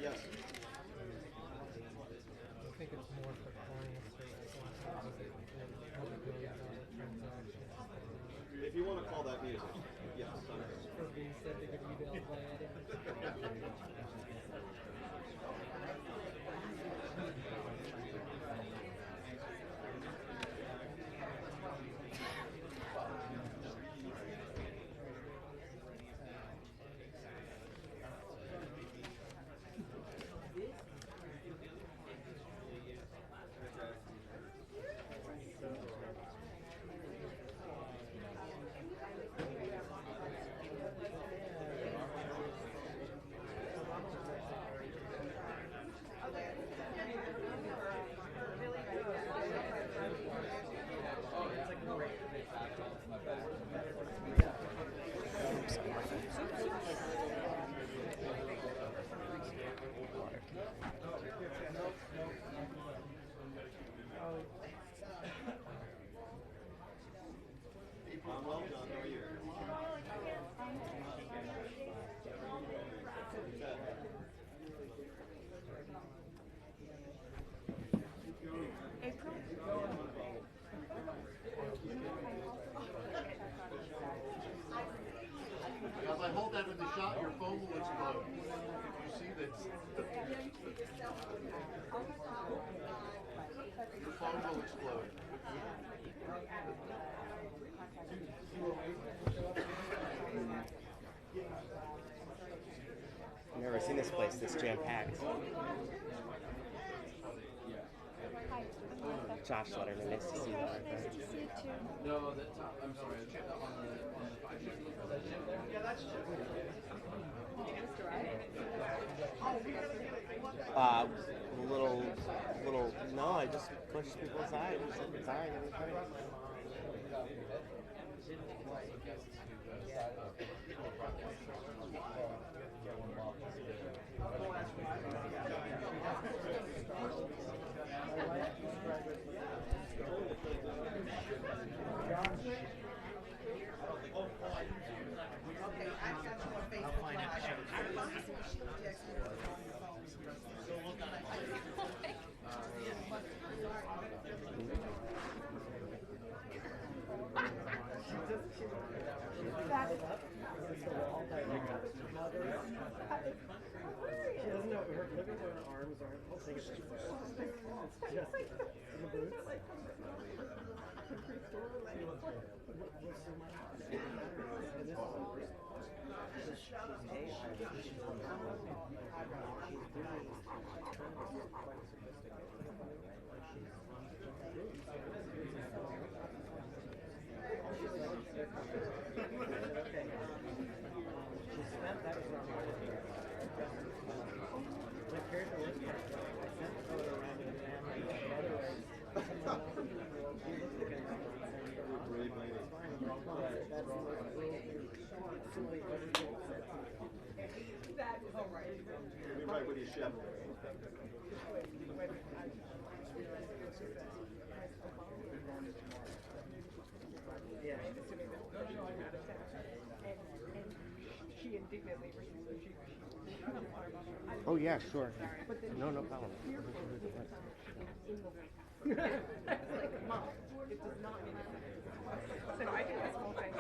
Yes. I think it's more for clients or transactions. If you want to call that music, yes. For being sent to get emailed by Adam. I'm well, John. How are you? As I hold that in the shot, your phone will explode. You see that? Your phone will explode. I've never seen this place this jam-packed. Josh Letterman, nice to see you. Nice to see you too. No, I'm sorry. Yeah, that's No, I just pushed people aside. It's all right, everybody. She doesn't know her look at her arms aren't holding it. It's just in the boots. Let me right with you, Chef. Oh yeah, sure. No problem. Like, Mom, it does not mean so I did this whole thing.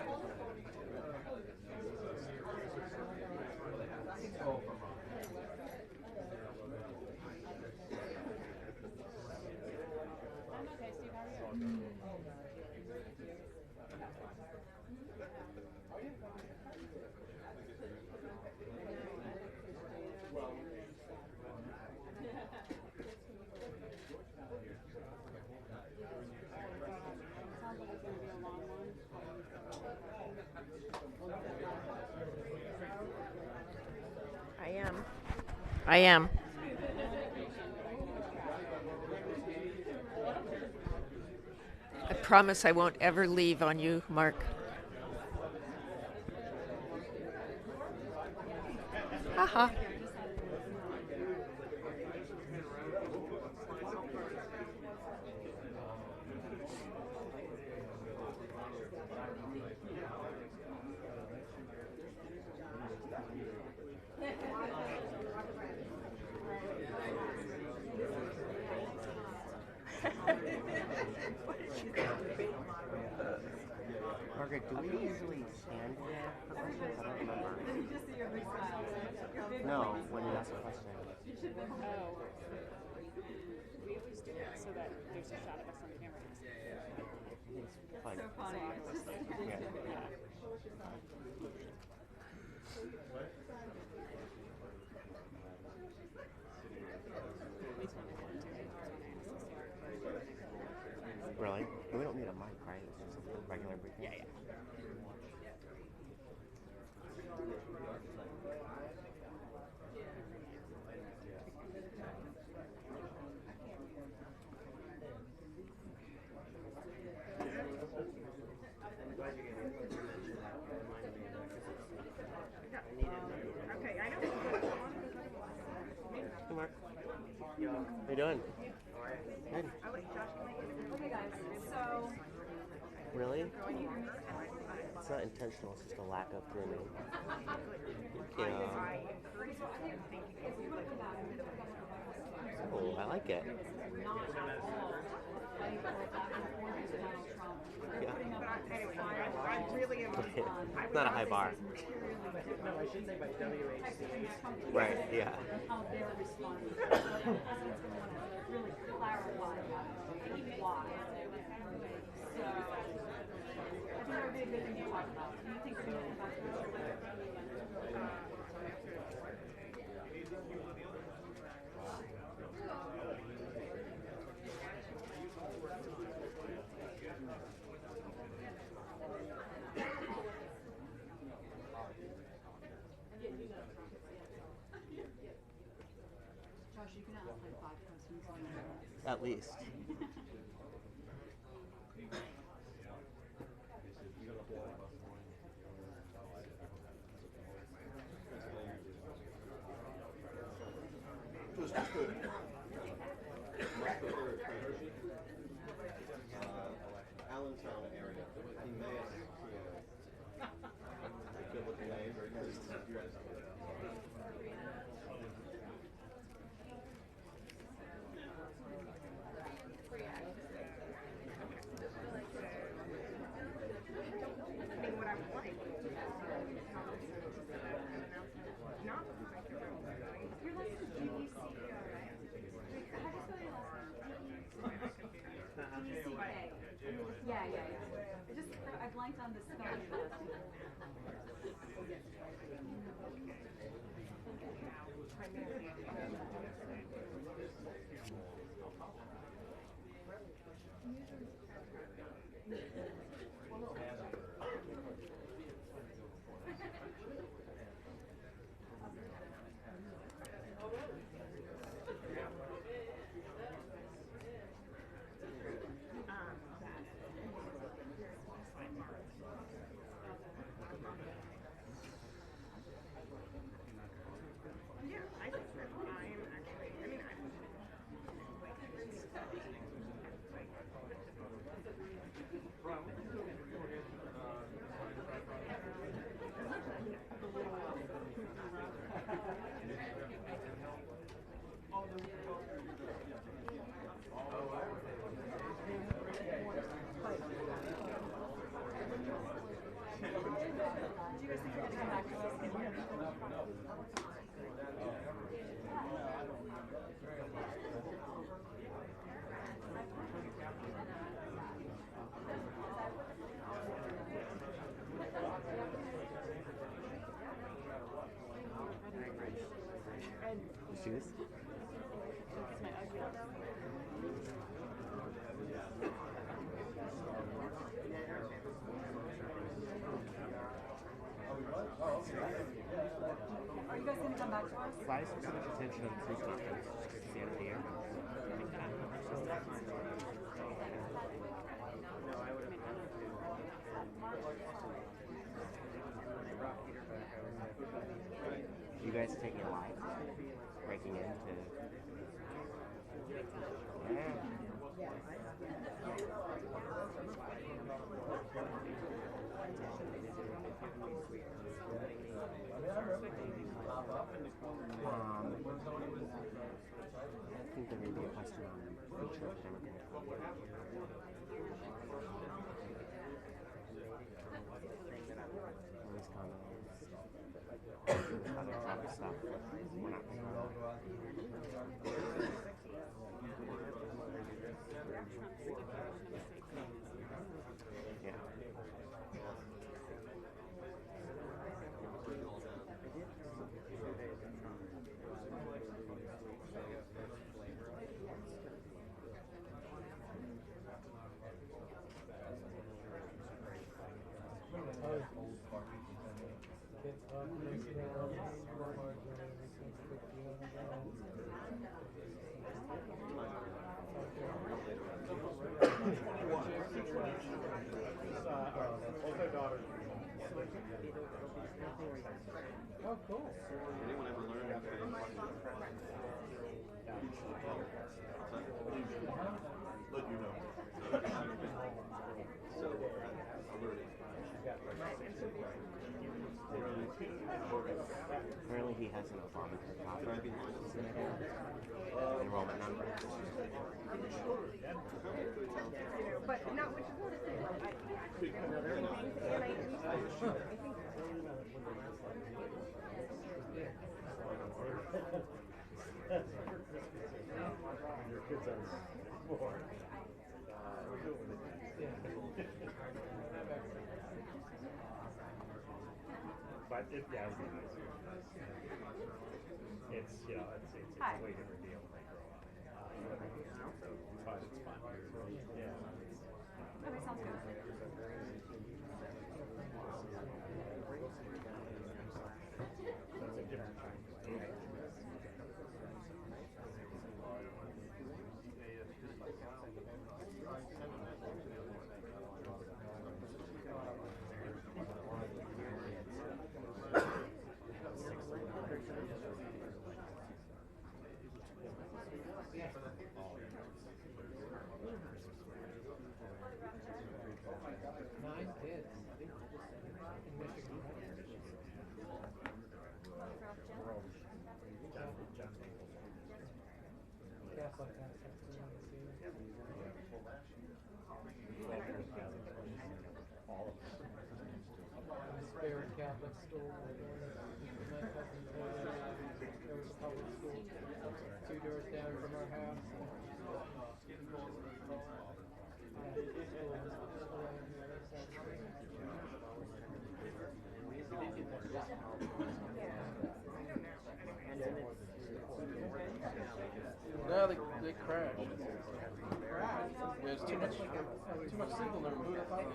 I am. I promise I won't ever leave on you, Mark. Haha. Margaret, do we usually stand there for questions? I don't remember. No, when you ask a question. Oh. We always do it so that there's a shot of us on camera. It's fun. So funny. Yeah. Really? We don't need a mic, right? It's just a regular briefing. Yeah, yeah. Okay, I know. Hey, Mark. How you doing? Good. I'll let Josh come in. Okay, guys. So, Really? when you hear me, It's not intentional. It's just a lack of grooming. I Yeah. encourage you to think you can do like a bit of a Oh, I like it. Yeah. But anyway, I really am. It's not a high bar. No, I should say by WHCH. Right, yeah. How they're responding. The president's going to want to really clarify why. So, I think that would be a good thing to talk about. Do you think they're going to come back to us? Josh, you can ask like 5 questions on that. At least. Just as good. Much prefer Allentown area. Emmaus, PA. Good looking name, very good. I mean, what I would like. Not Your last name is GBC, how do you spell your last name? DCK. Yeah, yeah, yeah. I blanked on the spelling of your last name. Yeah, I think that I am actually. I mean, Do you guys think you're going to come back to us? Shoes? It's my ugly. Are you guys going to come back to us? Why is there so much attention on police stations? Just at the end of the year? You guys taking a live? Breaking into... think there may be a question on feature that I'm looking at. Always comments. Other stuff. We're not yeah. Oh, cool. Anyone ever learn how to Let you know. So, alerted. Apparently he has an Obamacare copy. Driving license. Enrollment number. But not which is what it is. And I think Your kids on board. But it, yeah, it'd be nice. It's, you know, it's a way different deal when they grow up. But it's fun. Yeah. Okay, sounds good. It's a different kind of Nine kids in Michigan. Catholic Spirit Catholic school. My cousin there was a public school 2 doors down from our house. No, they crashed. There's too much signal there. Who would have thought?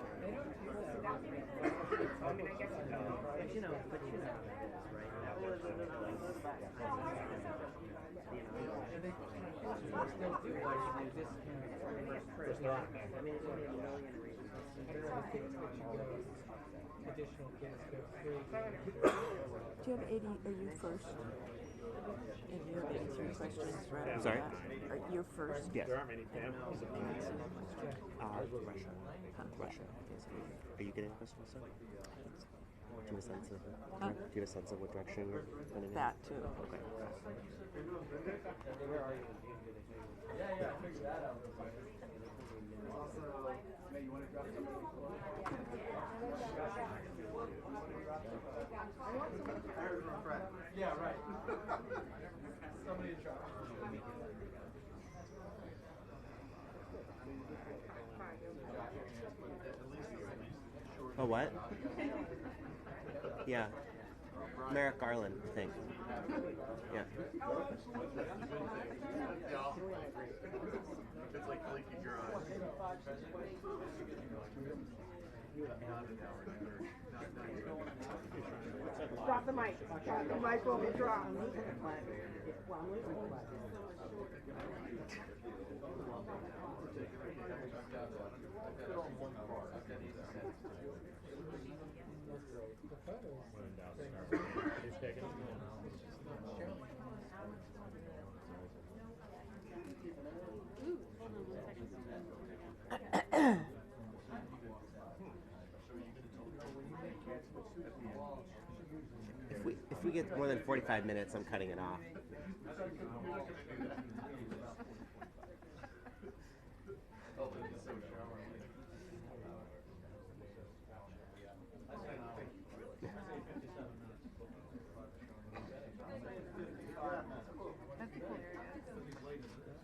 Additional kids go free. Do you have 80? Are you first? And you have 83 questions right I'm after sorry? that? Are you first? Yes. There aren't many families of these. Russia. Russia. Yes. Are you getting a question also? Do you have a sense of what direction you're heading in? That too. Okay. Yeah, right. Somebody in charge. Oh, what? Yeah. Merrick Garland, I think. Yeah. It's like blinking your eyes. drop the mic. The mic will be dropped. He's taking it. If we get more than 45 minutes, I'm cutting it off.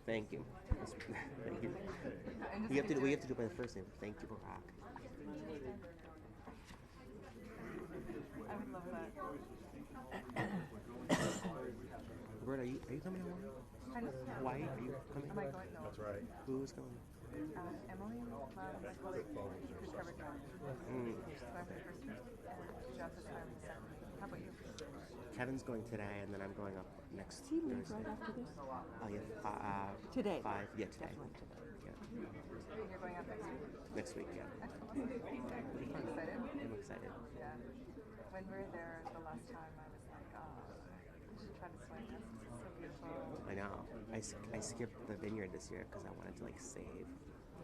Thank you. Thank you. And We have to do it by the first name. Thank you, Barack. I would love that. Robert, are you coming along? Why are you coming? Am I going? No. That's right. Who's going? Emily, my colleague, who covered one. So I'm the first week, and Jeff is on the second week. How about you? Kevin's going today, and then I'm going up next Does he leave Thursday. right after this? Oh yeah. Today? 5. Yeah, today. Definitely today. Yeah. You're going up next week? Next week. Yeah. Excellent. Excited? I'm excited. Yeah. When we were there the last time, I was like, I should try to swing this. It's so beautiful. I know. I skipped the vineyard this year because I wanted to like save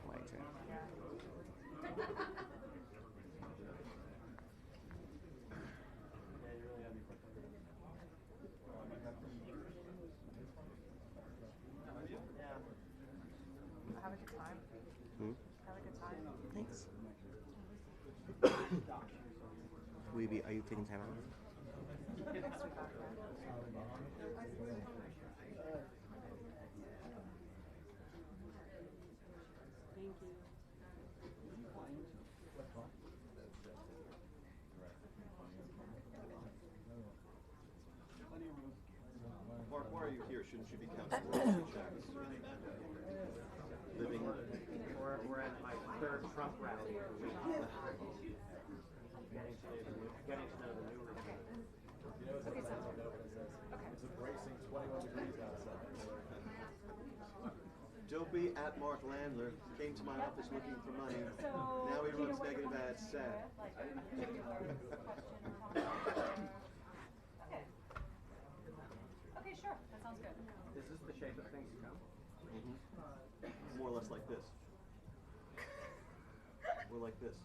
my trip. Yeah. Have a good time. Hmm? Have a good time. Thanks. Are you taking time off? Next week off, yeah. Thank you. Mark, why are you here? Shouldn't you be counting royalty checks? Living. We're at my third Trump rally of the week. Getting to know the new regime. Okay, sounds good. Okay. It's embracing 21 degrees outside. Don't be at Mark Landler. Came to my office looking for money. Now he runs negative ads. Sad. Okay, sure. That sounds good. Is this the shape of things to come? More or less like this. Or like this.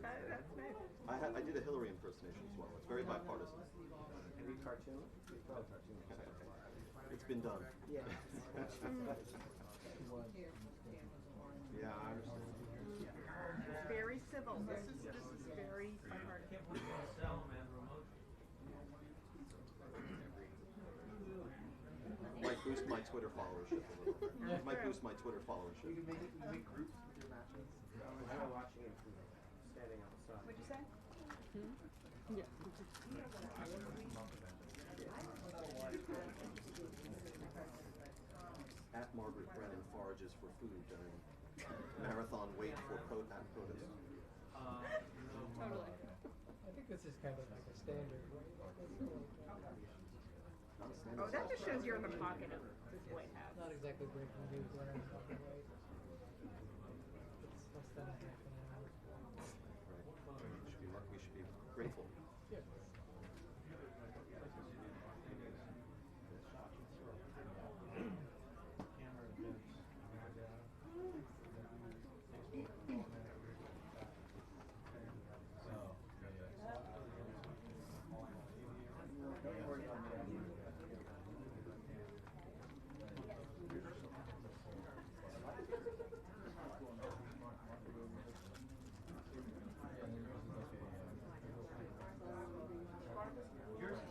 That's nice. I did a Hillary impersonation as well. It's very bipartisan. Have you cartoon? You throw a cartoon. It's been done. Yeah. Yeah, I understand. Very civil. This is very bipartisan. Might boost my Twitter followership a little. Might boost my Twitter followership. You make groups with your matches. I enjoy watching it from standing outside. What'd you say? At Margaret Brennan forages for food during marathon wait for protest. Totally. I think this is kind of like a standard. Oh, that just shows you're in the pocket of this White House. Not exactly breaking news when I'm talking right. It's less than a half an hour. We should be grateful. Yeah.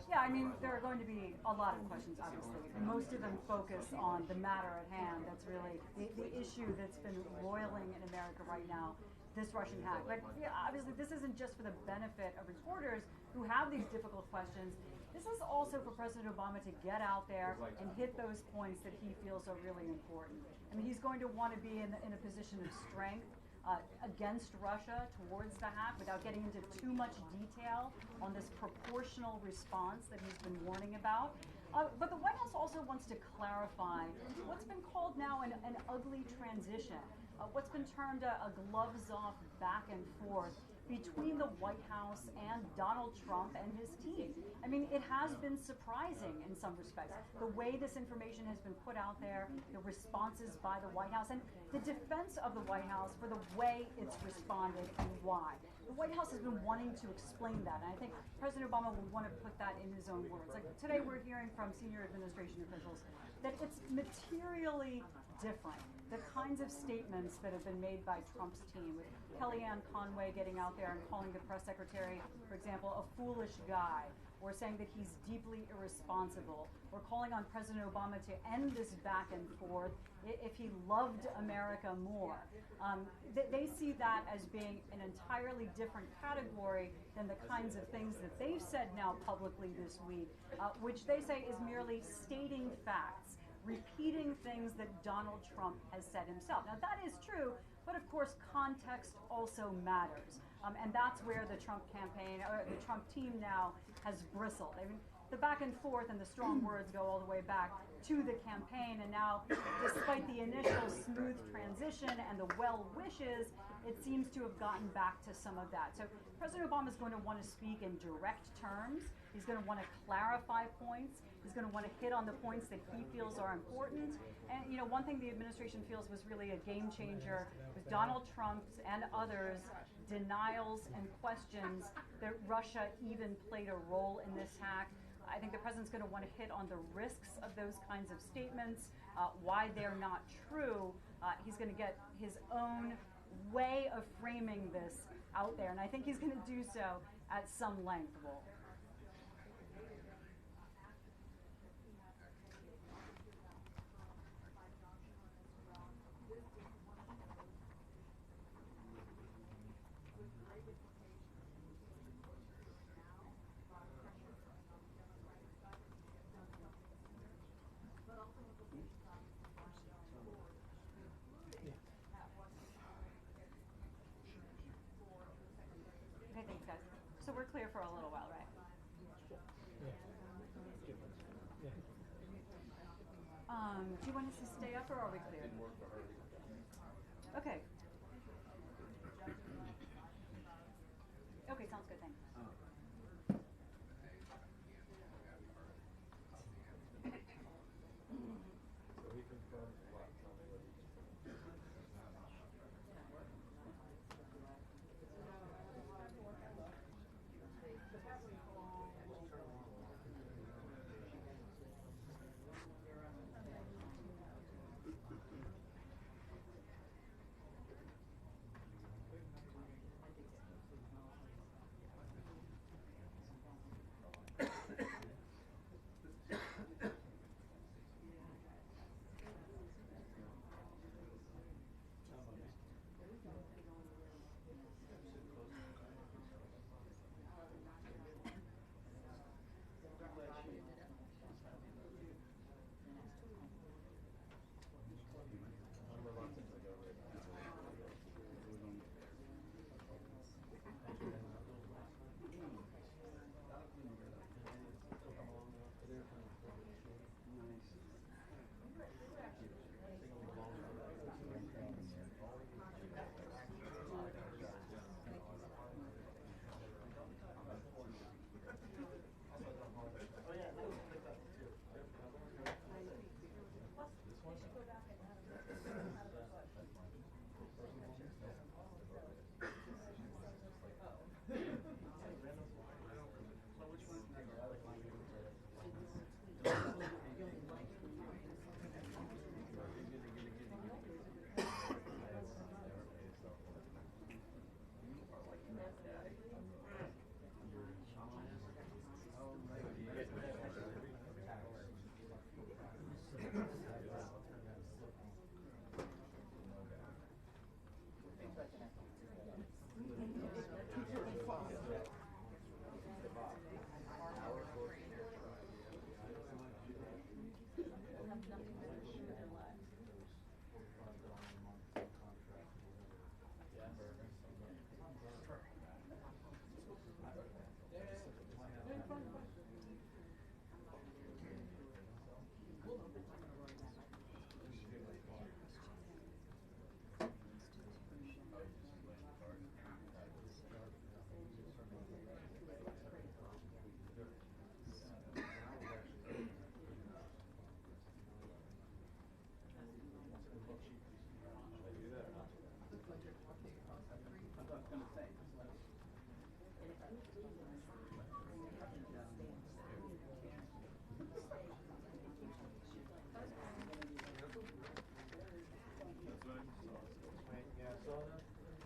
Yeah, I mean, there are going to be a lot of questions, obviously, and most of them focus on the matter at hand. That's really the issue that's been roiling in America right now, this Russian hack. But yeah, obviously, this isn't just for the benefit of reporters who have these difficult questions. This is also for President Obama to get out there and hit those points that he feels are really important. I mean, he's going to want to be in a position of strength against Russia towards the hack without getting into too much detail on this proportional response that he's been warning about. But the White House also wants to clarify what's been called now an ugly transition, what's been termed a gloves-off back and forth between the White House and Donald Trump and his team. I mean, it has been surprising in some respects, the way this information has been put out there, the responses by the White House, and the defense of the White House for the way it's responded and why. The White House has been wanting to explain that, and I think President Obama will want to put that in his own words. Like today we're hearing from senior administration officials that it's materially different, the kinds of statements that have been made by Trump's team, with Kellyanne Conway getting out there and calling the press secretary, for example, a foolish guy, We're saying that he's deeply irresponsible. We're calling on President Obama to end this back and forth if he loved America more. They see that as being an entirely different category than the kinds of things that they've said now publicly this week, which they say is merely stating facts, repeating things that Donald Trump has said himself. Now, that is true, but of course, context also matters. And that's where the Trump campaign, or the Trump team now has bristled. I mean, the back and forth and the strong words go all the way back to the campaign, and now, despite the initial smooth transition and the well wishes, it seems to have gotten back to some of that. So President Obama is going to want to speak in direct terms. He's going to want to clarify points. He's going to want to hit on the points that he feels are important. And you know, one thing the administration feels was really a game changer was Donald Trump's and others' denials and questions that Russia even played a role in this hack. I think the president's going to want to hit on the risks of those kinds of statements, why they're not true. He's going to get his own way of framing this out there, and I think he's going to do so at some length, Wolf. Okay, thanks, guys. So we're clear for a little while, right? Do you want us to stay up, or are we clear? Okay. Okay, sounds good, thanks.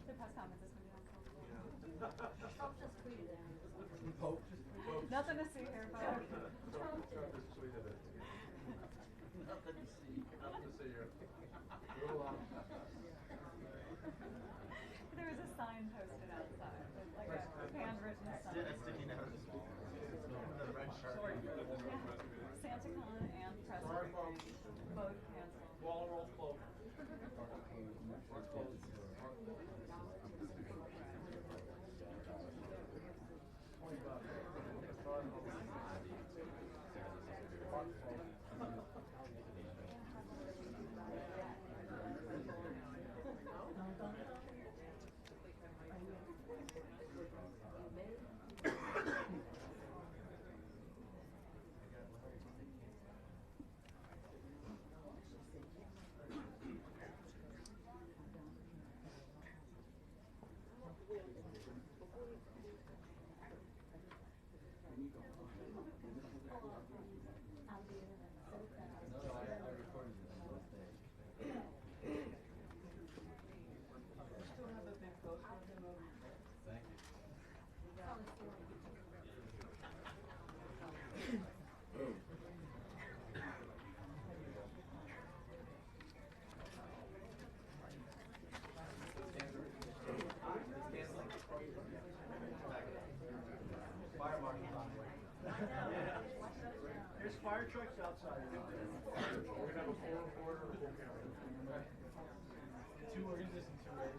The press conference is going to be on. Trump just tweeted it. Nothing to see here, but. Nothing to see. Nothing to see here. There was a sign posted outside, like a handwritten sign. Yeah, sticky note. The red shirt. SantaCon and press briefing, both canceled. Wall roll closed. There's fire trucks outside. We're gonna have a 4-quarter full count. 2 organs and 2 ways.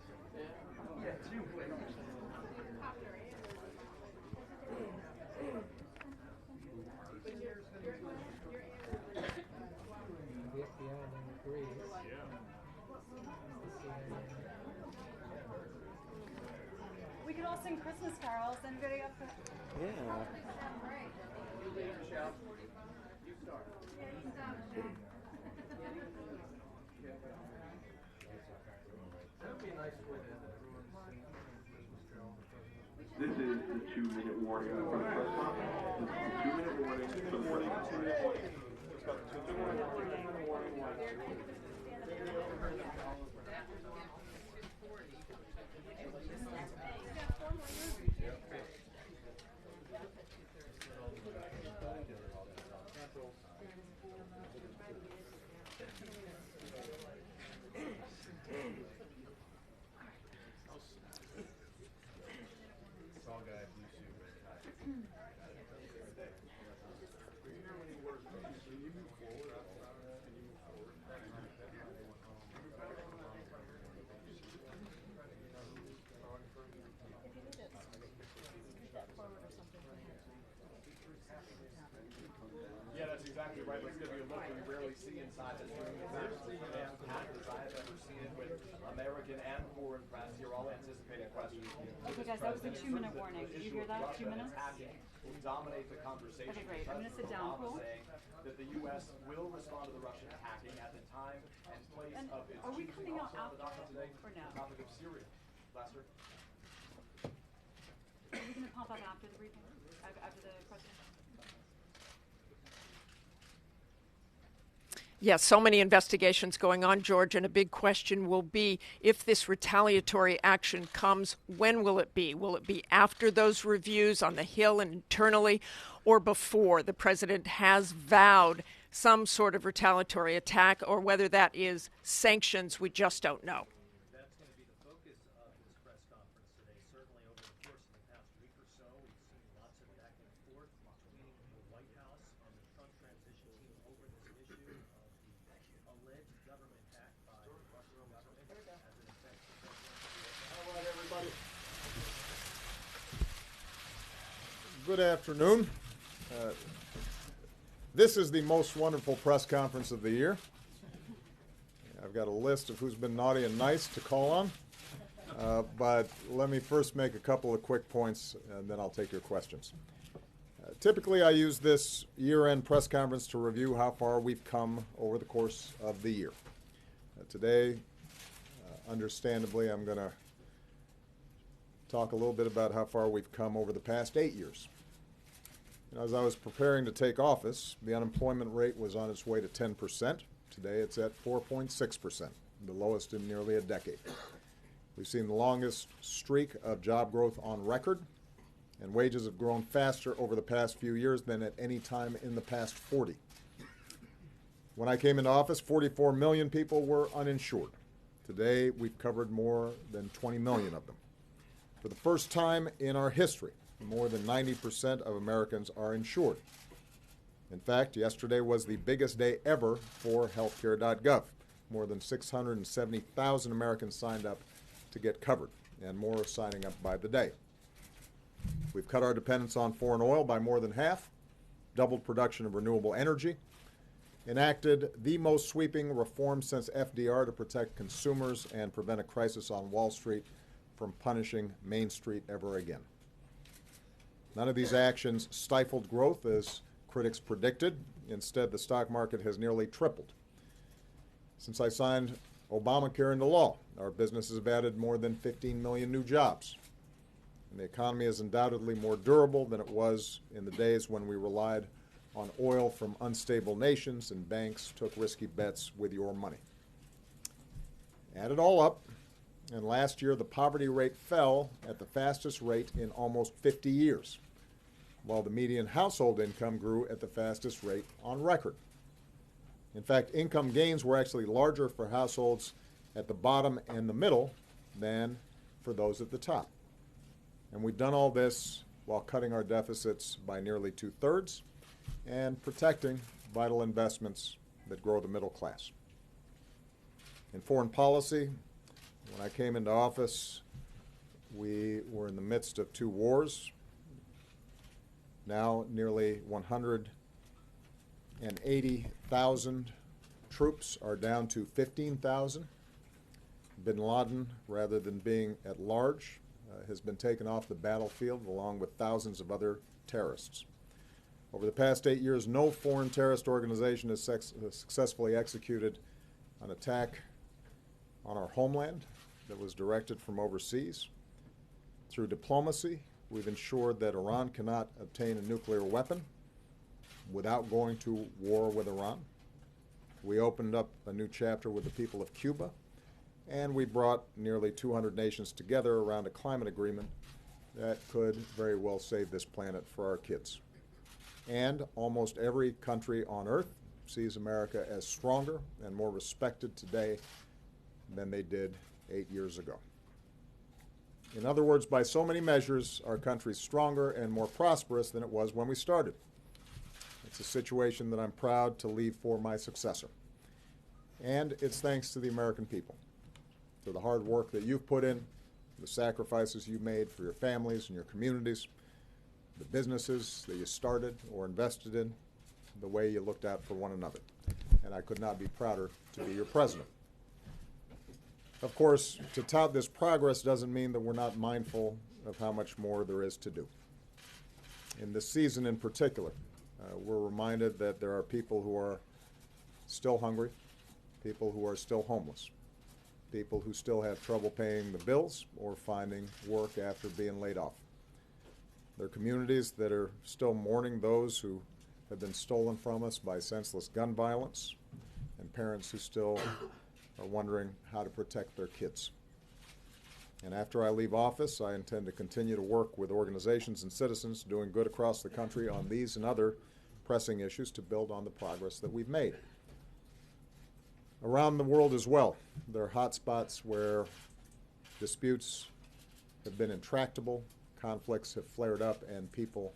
Yeah, 2 ways. The FBI then agrees. We could all sing Christmas carols. Anybody up for? Yeah. You start. That'd be a nice way to end everyone's Christmas carol. This is the 2-minute warning for the press conference. This is the 2-minute warning for the press conference. Yeah, that's exactly right. It's going to be a look we rarely see inside this room. It's actually as packed as I have ever seen it, with American and foreign press. You're all anticipating questions. Okay, guys, that was the 2-minute warning. Did you hear that? 2 minutes? Will dominate the conversation. Okay, great. I'm going to sit down. Cool. Saying that the U.S. will respond to the Russian hacking at the time and place And of its are we choosing. coming out Also on the after docket today, or no? the topic of Syria. Lester? Are we going to pop up after the briefing? After the question? Yes, so many investigations going on, George, and a big question will be, if this retaliatory action comes, when will it be? Will it be after those reviews on the Hill and internally, or before? The president has vowed some sort of retaliatory attack, or whether that is sanctions, we just don't know. That's going to be the focus of this press conference today. Certainly over the course of the past week or so, we've seen lots of back and forth between the White House and the Trump transition team over this issue of the alleged government hack by the Russian government as it affects the president. All right, everybody. Good afternoon. This is the most wonderful press conference of the year. I've got a list of who's been naughty and nice to call on, but let me first make a couple of quick points, and then I'll take your questions. Typically, I use this year-end press conference to review how far we've come over the course of the year. Today, understandably, I'm going to talk a little bit about how far we've come over the past 8 years. As I was preparing to take office, the unemployment rate was on its way to 10%. Today it's at 4.6%, the lowest in nearly a decade. We've seen the longest streak of job growth on record. and wages have grown faster over the past few years than at any time in the past 40. When I came into office, 44 million people were uninsured. Today, we've covered more than 20 million of them. For the first time in our history, more than 90% of Americans are insured. In fact, yesterday was the biggest day ever for healthcare.gov. More than 670,000 Americans signed up to get covered, and more are signing up by the day. We've cut our dependence on foreign oil by more than half, doubled production of renewable energy, enacted the most sweeping reform since FDR to protect consumers and prevent a crisis on Wall Street from punishing Main Street ever again. None of these actions stifled growth as critics predicted. Instead, the stock market has nearly tripled. Since I signed Obamacare into law, our businesses have added more than 15 million new jobs. And the economy is undoubtedly more durable than it was in the days when we relied on oil from unstable nations and banks took risky bets with your money. Add it all up, and last year the poverty rate fell at the fastest rate in almost 50 years, while the median household income grew at the fastest rate on record. In fact, income gains were actually larger for households at the bottom and the middle than for those at the top. And we've done all this while cutting our deficits by nearly 2/3 and protecting vital investments that grow the middle class. In foreign policy, when I came into office, we were in the midst of 2 wars. Now nearly 180,000 troops are down to 15,000. Bin Laden, rather than being at large, has been taken off the battlefield along with thousands of other terrorists. Over the past 8 years, no foreign terrorist organization has successfully executed an attack on our homeland that was directed from overseas. Through diplomacy, we've ensured that Iran cannot obtain a nuclear weapon without going to war with Iran. We opened up a new chapter with the people of Cuba, and we brought nearly 200 nations together around a climate agreement that could very well save this planet for our kids. And almost every country on earth sees America as stronger and more respected today than they did 8 years ago. In other words, by so many measures, our country's stronger and more prosperous than it was when we started. It's a situation that I'm proud to leave for my successor. And it's thanks to the American people, for the hard work that you've put in, the sacrifices you made for your families and your communities, the businesses that you started or invested in, the way you looked out for one another. And I could not be prouder to be your president. Of course, to tout this progress doesn't mean that we're not mindful of how much more there is to do. In this season in particular, we're reminded that there are people who are still hungry, people who are still homeless, people who still have trouble paying the bills or finding work after being laid off. There are communities that are still mourning those who have been stolen from us by senseless gun violence, and parents who still are wondering how to protect their kids. And after I leave office, I intend to continue to work with organizations and citizens doing good across the country on these and other pressing issues to build on the progress that we've made. Around the world as well, there are hot spots where disputes have been intractable, conflicts have flared up, and people,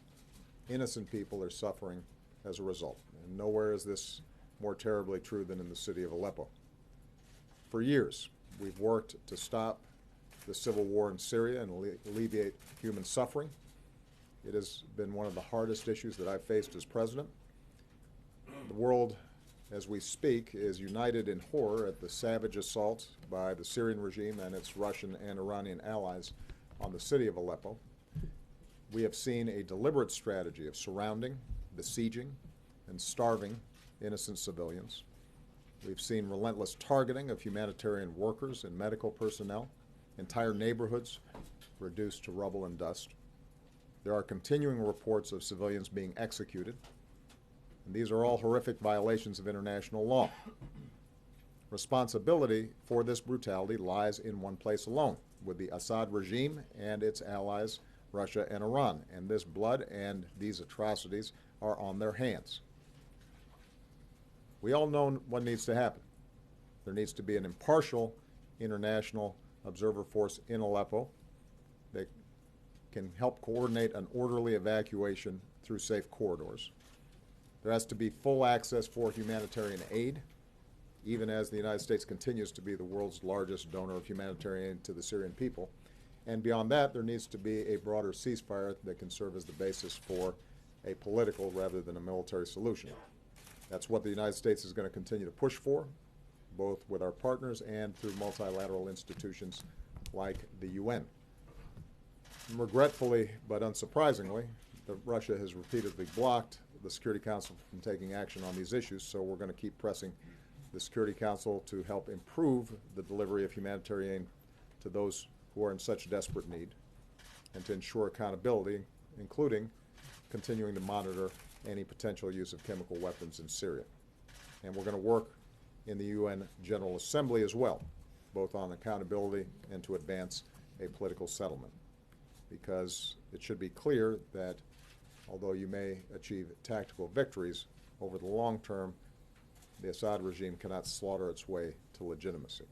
innocent people, are suffering as a result. And nowhere is this more terribly true than in the city of Aleppo. For years, we've worked to stop the civil war in Syria and alleviate human suffering. It has been one of the hardest issues that I've faced as president. The world, as we speak, is united in horror at the savage assault by the Syrian regime and its Russian and Iranian allies on the city of Aleppo. We have seen a deliberate strategy of surrounding, besieging, and starving innocent civilians. We've seen relentless targeting of humanitarian workers and medical personnel, entire neighborhoods reduced to rubble and dust. There are continuing reports of civilians being executed, and these are all horrific violations of international law. Responsibility for this brutality lies in one place alone, with the Assad regime and its allies Russia, and Iran. And this blood and these atrocities are on their hands. We all know what needs to happen. There needs to be an impartial international observer force in Aleppo that can help coordinate an orderly evacuation through safe corridors. There has to be full access for humanitarian aid, even as the United States continues to be the world's largest donor of humanitarian aid to the Syrian people. And beyond that, there needs to be a broader ceasefire that can serve as the basis for a political rather than a military solution. That's what the United States is going to continue to push for, both with our partners and through multilateral institutions like the UN. And regretfully, but unsurprisingly, Russia has repeatedly blocked the Security Council from taking action on these issues, so we're going to keep pressing the Security Council to help improve the delivery of humanitarian aid to those who are in such desperate need, and to ensure accountability, including continuing to monitor any potential use of chemical weapons in Syria. And we're going to work in the UN General Assembly as well, both on accountability and to advance a political settlement. Because it should be clear that although you may achieve tactical victories, over the long term, the Assad regime cannot slaughter its way to legitimacy.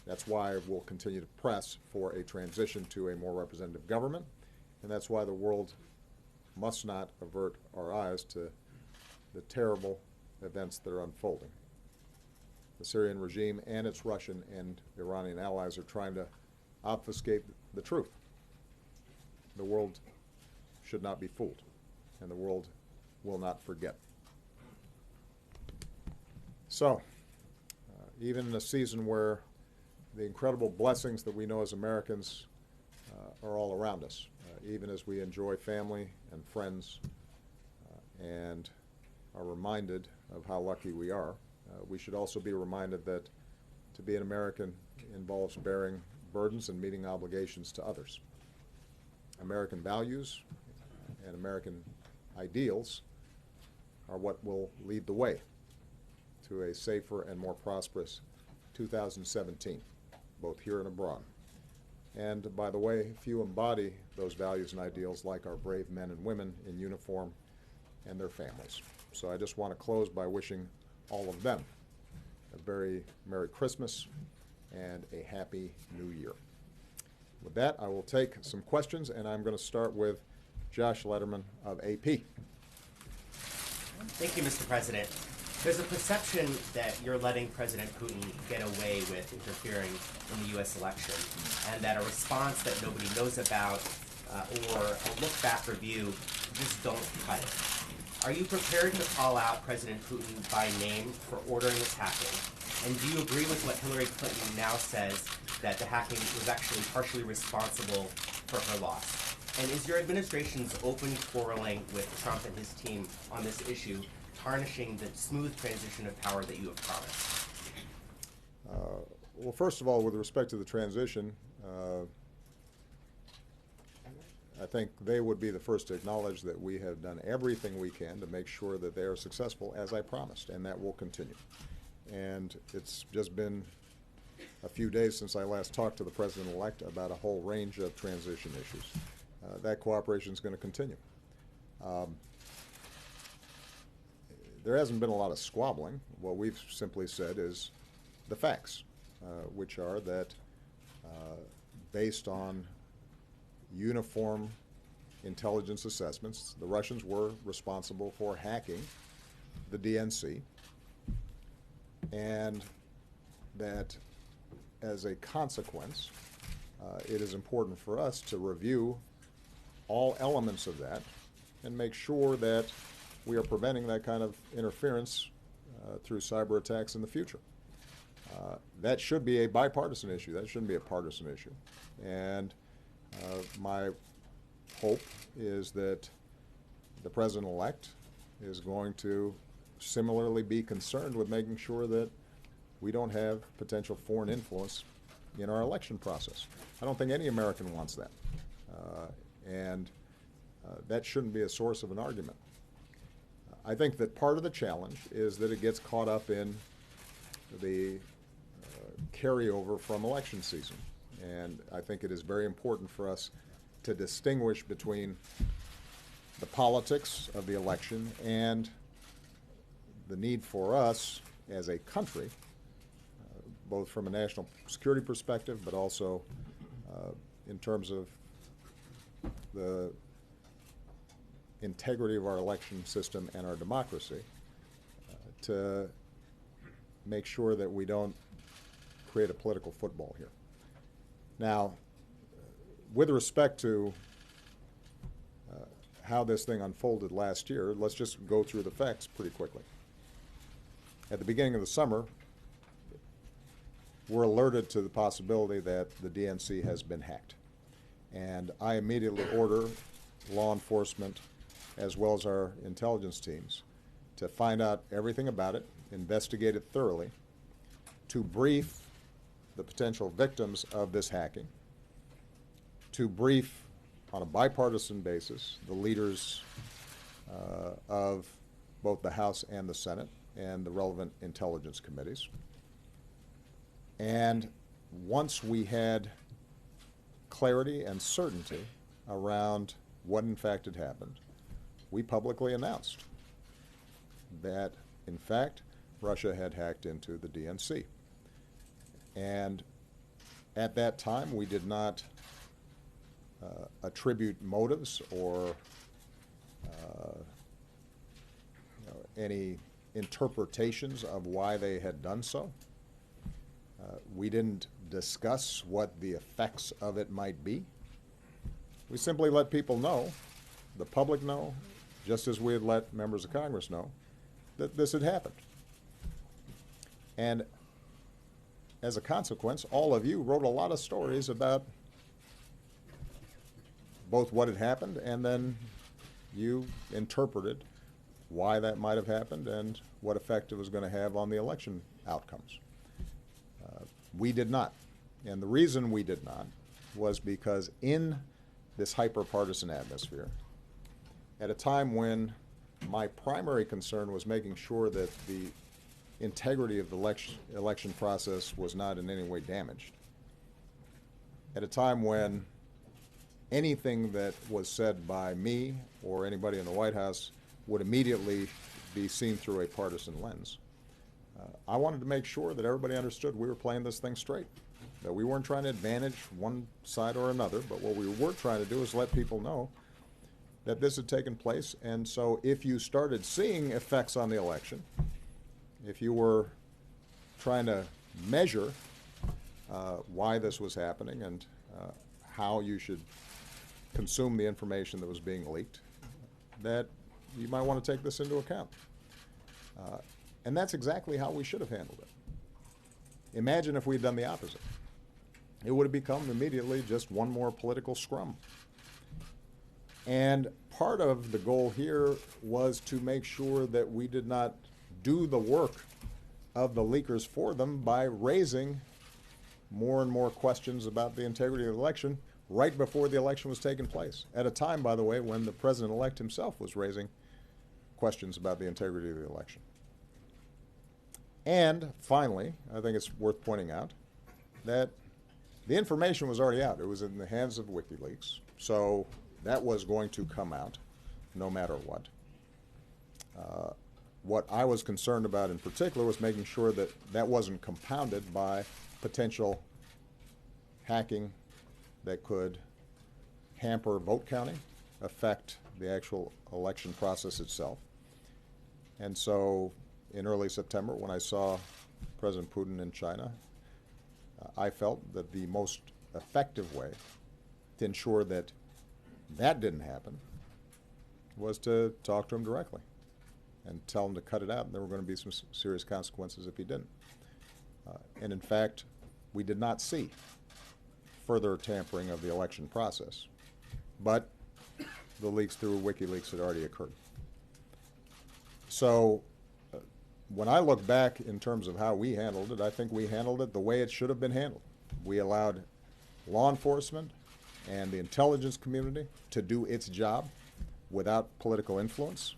That's why we'll continue to press for a transition to a more representative government, and that's why the world must not avert our eyes to the terrible events that are unfolding. The Syrian regime and its Russian and Iranian allies are trying to obfuscate the truth. The world should not be fooled, and the world will not forget. So, even in a season where the incredible blessings that we know as Americans are all around us, even as we enjoy family and friends and are reminded of how lucky we are, we should also be reminded that to be an American involves bearing burdens and meeting obligations to others. American values and American ideals are what will lead the way to a safer and more prosperous 2017, both here and abroad. And by the way, few embody those values and ideals like our brave men and women in uniform and their families. So I just want to close by wishing all of them a very Merry Christmas and a Happy New Year. With that, I will take some questions, and I'm going to start with Josh Letterman of AP. Thank you, Mr. President. There's a perception that you're letting President Putin get away with interfering in the U.S. election, and that a response that nobody knows about or a look-back review just don't cut it. Are you prepared to call out President Putin by name for ordering this hacking? And do you agree with what Hillary Clinton now says, that the hacking was actually partially responsible for her loss? And is your administration's open quarreling with Trump and his team on this issue tarnishing the smooth transition of power that you have promised? Well, first of all, with respect to the transition, I think they would be the first to acknowledge that we have done everything we can to make sure that they are successful, as I promised, and that will continue. And it's just been a few days since I last talked to the President-elect about a whole range of transition issues. That cooperation is going to continue. There hasn't been a lot of squabbling. What we've simply said is the facts, which are that based on uniform intelligence assessments, the Russians were responsible for hacking the DNC, and that as a consequence, it is important for us to review all elements of that and make sure that we are preventing that kind of interference through cyber attacks in the future. That should be a bipartisan issue. That shouldn't be a partisan issue. And my hope is that the President-elect is going to similarly be concerned with making sure that we don't have potential foreign influence in our election process. I don't think any American wants that. And that shouldn't be a source of an argument. I think that part of the challenge is that it gets caught up in the carryover from election season. And I think it is very important for us to distinguish between the politics of the election and the need for us as a country, both from a national security perspective, but also in terms of the integrity of our election system and our democracy, to make sure that we don't create a political football here. Now, with respect to how this thing unfolded last year, let's just go through the facts pretty quickly. At the beginning of the summer, we're alerted to the possibility that the DNC has been hacked. And I immediately order law enforcement as well as our intelligence teams to find out everything about it, investigate it thoroughly, to brief the potential victims of this hacking, to brief on a bipartisan basis the leaders of both the House and the Senate and the relevant intelligence committees. And once we had clarity and certainty around what in fact had happened, we publicly announced that, in fact, Russia had hacked into the DNC. And at that time, we did not attribute motives or any interpretations of why they had done so. We didn't discuss what the effects of it might be. We simply let people know, the public know, just as we had let members of Congress know, that this had happened. And as a consequence, all of you wrote a lot of stories about both what had happened and then you interpreted why that might have happened and what effect it was going to have on the election outcomes. We did not. And the reason we did not was because in this hyper-partisan atmosphere, at a time when my primary concern was making sure that the integrity of the election process was not in any way damaged, at a time when anything that was said by me or anybody in the White House would immediately be seen through a partisan lens, I wanted to make sure that everybody understood we were playing this thing straight, that we weren't trying to advantage one side or another, but what we were trying to do is let people know that this had taken place. And so if you started seeing effects on the election, if you were trying to measure why this was happening and how you should consume the information that was being leaked, that you might want to take this into account. And that's exactly how we should have handled it. Imagine if we had done the opposite. It would have become immediately just one more political scrum. And part of the goal here was to make sure that we did not do the work of the leakers for them by raising more and more questions about the integrity of the election right before the election was taking place. At a time, by the way, when the president-elect himself was raising questions about the integrity of the election. And finally, I think it's worth pointing out that the information was already out. It was in the hands of WikiLeaks, so that was going to come out no matter what. What I was concerned about in particular was making sure that that wasn't compounded by potential hacking that could hamper vote counting, affect the actual election process itself. And so in early September, when I saw President Putin in China, I felt that the most effective way to ensure that that didn't happen was to talk to him directly and tell him to cut it out, and there were going to be some serious consequences if he didn't. And in fact, we did not see further tampering of the election process, but the leaks through WikiLeaks had already occurred. So when I look back in terms of how we handled it, I think we handled it the way it should have been handled. We allowed law enforcement and the intelligence community to do its job without political influence.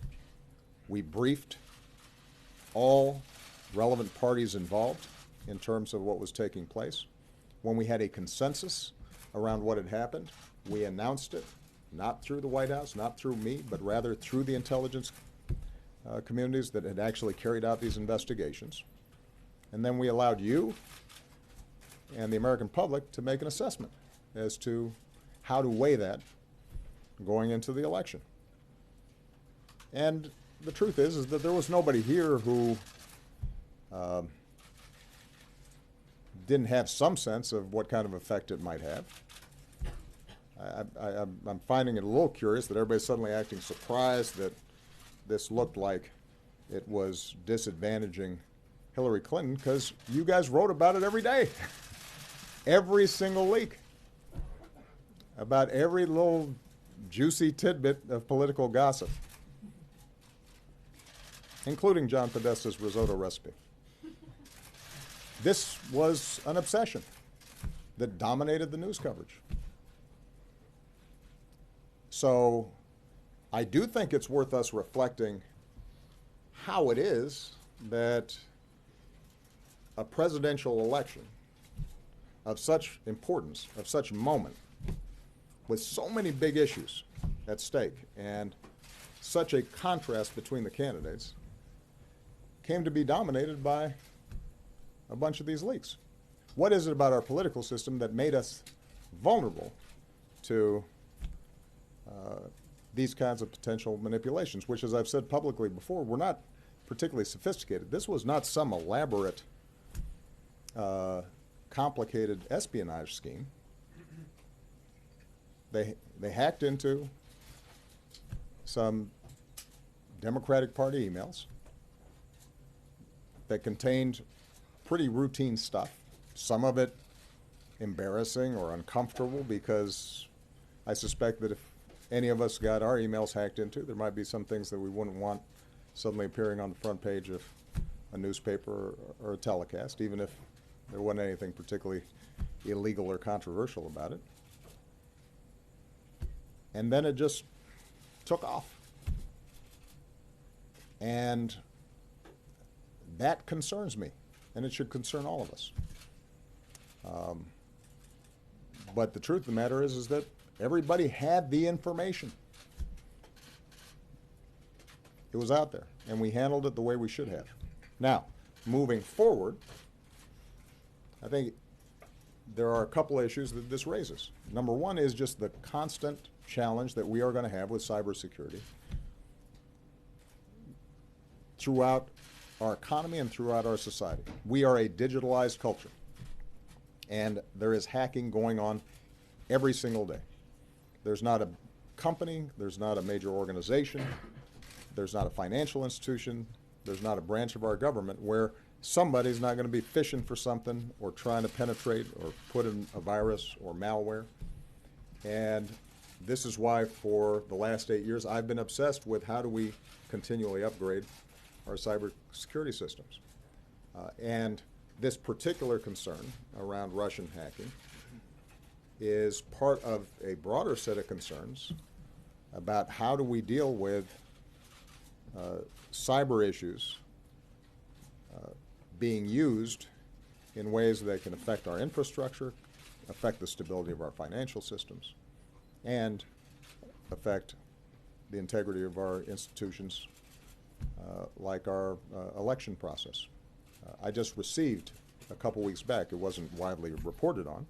We briefed all relevant parties involved in terms of what was taking place. When we had a consensus around what had happened, We announced it, not through the White House, not through me, but rather through the intelligence communities that had actually carried out these investigations. And then we allowed you and the American public to make an assessment as to how to weigh that going into the election. And the truth is that there was nobody here who didn't have some sense of what kind of effect it might have. I'm finding it a little curious that everybody's suddenly acting surprised that this looked like it was disadvantaging Hillary Clinton, because you guys wrote about it every day. Every single leak. About every little juicy tidbit of political gossip, including John Podesta's risotto recipe. This was an obsession that dominated the news coverage. So I do think it's worth us reflecting how it is that a presidential election of such importance, of such moment, with so many big issues at stake and such a contrast between the candidates, came to be dominated by a bunch of these leaks. What is it about our political system that made us vulnerable to these kinds of potential manipulations, which, as I've said publicly before, were not particularly sophisticated. This was not some elaborate, complicated espionage scheme. They hacked into some Democratic Party emails that contained pretty routine stuff, some of it embarrassing or uncomfortable, because I suspect that if any of us got our emails hacked into, there might be some things that we wouldn't want suddenly appearing on the front page of a newspaper or a telecast, even if there wasn't anything particularly illegal or controversial about it. And then it just took off. And that concerns me, and it should concern all of us. But the truth of the matter is that everybody had the information. It was out there, and we handled it the way we should have. Now, moving forward, I think there are a couple of issues that this raises. Number one is just the constant challenge that we are going to have with cybersecurity throughout our economy and throughout our society. We are a digitalized culture, and there is hacking going on every single day. There's not a company, there's not a major organization, there's not a financial institution, there's not a branch of our government where somebody's not going to be fishing for something or trying to penetrate or put in a virus or malware. And this is why for the last 8 years I've been obsessed with how do we continually upgrade our cybersecurity systems. And this particular concern around Russian hacking is part of a broader set of concerns about how do we deal with cyber issues being used in ways that can affect our infrastructure, affect the stability of our financial systems, and affect the integrity of our institutions like our election process. I just received a couple weeks back, it wasn't widely reported on,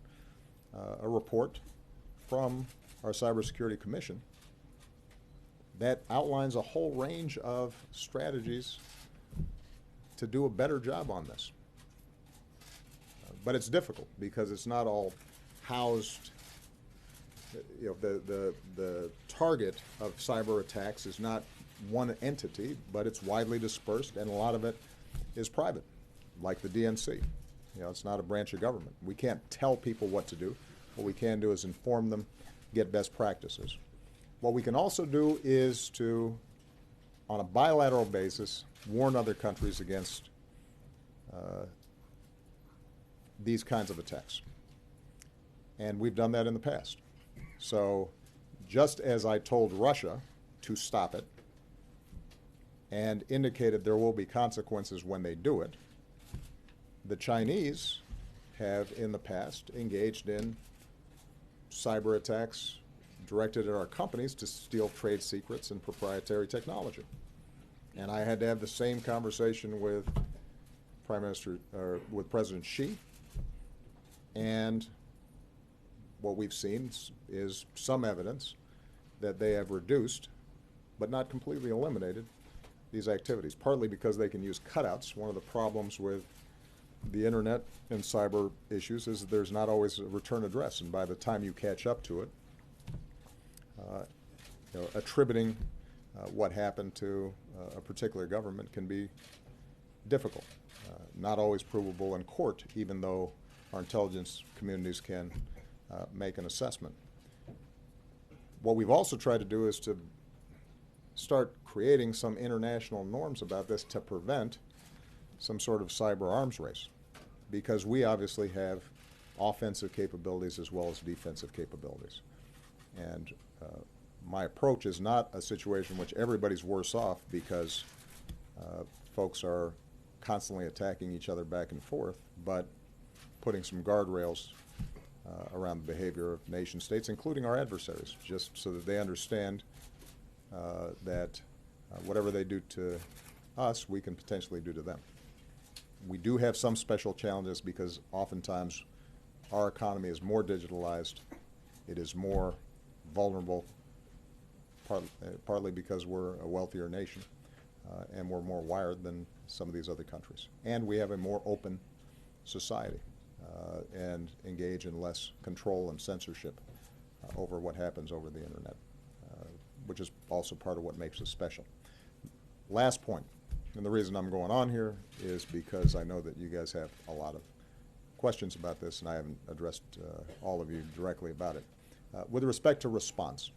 a report from our Cybersecurity Commission that outlines a whole range of strategies to do a better job on this. But it's difficult because it's not all housed, you know, the target of cyber attacks is not one entity, but it's widely dispersed, and a lot of it is private, like the DNC. You know, it's not a branch of government. We can't tell people what to do. What we can do is inform them, get best practices. What we can also do is to, on a bilateral basis, warn other countries against these kinds of attacks. And we've done that in the past. So just as I told Russia to stop it and indicated there will be consequences when they do it, the Chinese have in the past engaged in cyber attacks directed at our companies to steal trade secrets and proprietary technology. And I had to have the same conversation with with President Xi. And what we've seen is some evidence that they have reduced, but not completely eliminated, these activities, partly because they can use cutouts. One of the problems with the internet and cyber issues is that there's not always a return address, and by the time you catch up to it, attributing what happened to a particular government can be difficult, not always provable in court, even though our intelligence communities can make an assessment. What we've also tried to do is to start creating some international norms about this to prevent some sort of cyber arms race, because we obviously have offensive capabilities as well as defensive capabilities. And my approach is not a situation in which everybody's worse off because folks are constantly attacking each other back and forth, but putting some guardrails around the behavior of nation states, including our adversaries, just so that they understand that whatever they do to us, we can potentially do to them. We do have some special challenges because oftentimes our economy is more digitalized, it is more vulnerable, partly because we're a wealthier nation and we're more wired than some of these other countries. And we have a more open society and engage in less control and censorship over what happens over the internet, which is also part of what makes us special. Last point, and the reason I'm going on here is because I know that you guys have a lot of questions about this, and I haven't addressed all of you directly about it. With respect to response,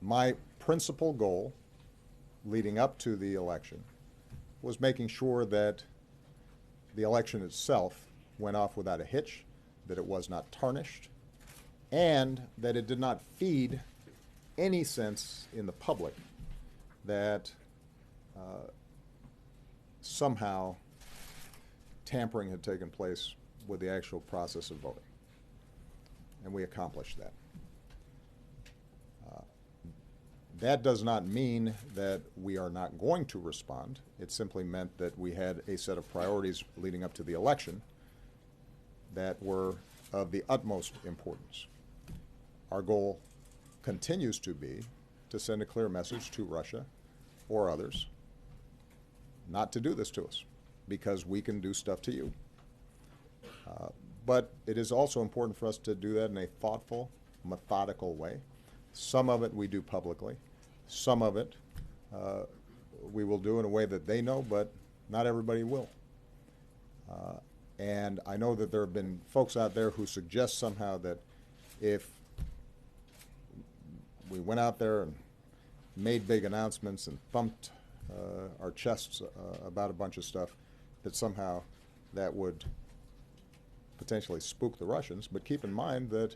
my principal goal leading up to the election was making sure that the election itself went off without a hitch, that it was not tarnished, and that it did not feed any sense in the public that somehow tampering had taken place with the actual process of voting. And we accomplished that. That does not mean that we are not going to respond. It simply meant that we had a set of priorities leading up to the election that were of the utmost importance. Our goal continues to be to send a clear message to Russia or others not to do this to us, because we can do stuff to you. But it is also important for us to do that in a thoughtful, methodical way. Some of it we do publicly. Some of it we will do in a way that they know, but not everybody will. And I know that there have been folks out there who suggest somehow that if we went out there and made big announcements and thumped our chests about a bunch of stuff, that somehow that would potentially spook the Russians. But keep in mind that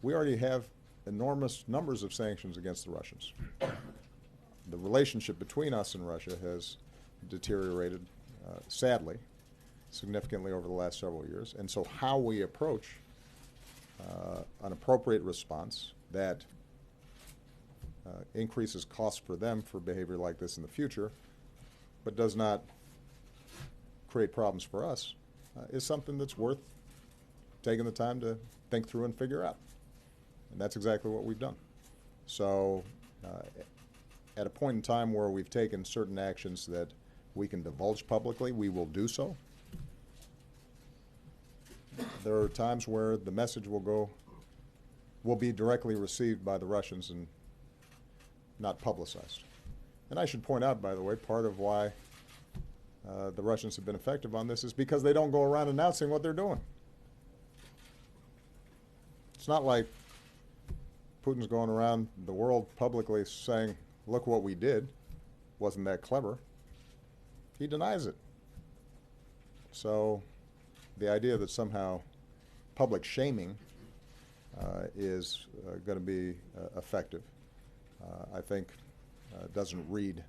we already have enormous numbers of sanctions against the Russians. The relationship between us and Russia has deteriorated, sadly, significantly over the last several years. And so how we approach an appropriate response that increases costs for them for behavior like this in the future, but does not create problems for us, is something that's worth taking the time to think through and figure out. And that's exactly what we've done. So at a point in time where we've taken certain actions that we can divulge publicly, we will do so. There are times where the message will be directly received by the Russians and not publicized. And I should point out, by the way, part of why the Russians have been effective on this is because they don't go around announcing what they're doing. It's not like Putin's going around the world publicly saying, look what we did, wasn't that clever? He denies it. So the idea that somehow public shaming is going to be effective, I think doesn't read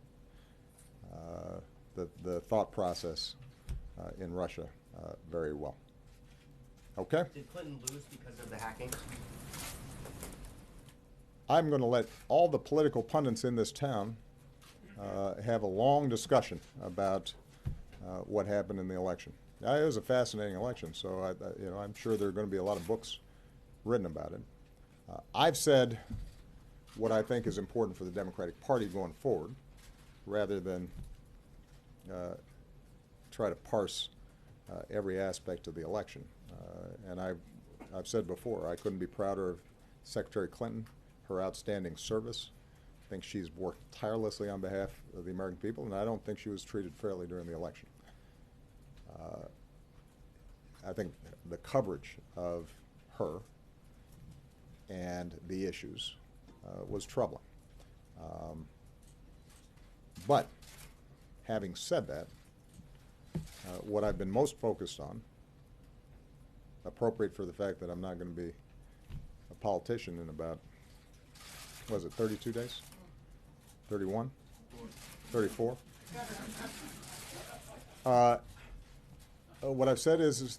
the thought process in Russia very well. Okay? Did Clinton lose because of the hacking? I'm going to let all the political pundits in this town have a long discussion about what happened in the election. It was a fascinating election, so I'm sure there are going to be a lot of books written about it. I've said what I think is important for the Democratic Party going forward, rather than try to parse every aspect of the election. And I've said before, I couldn't be prouder of Secretary Clinton, her outstanding service. I think she's worked tirelessly on behalf of the American people, and I don't think she was treated fairly during the election. I think the coverage of her and the issues was troubling. But having said that, what I've been most focused on, appropriate for the fact that I'm not going to be a politician in about, was it 32 days? 31? 34? What I've said is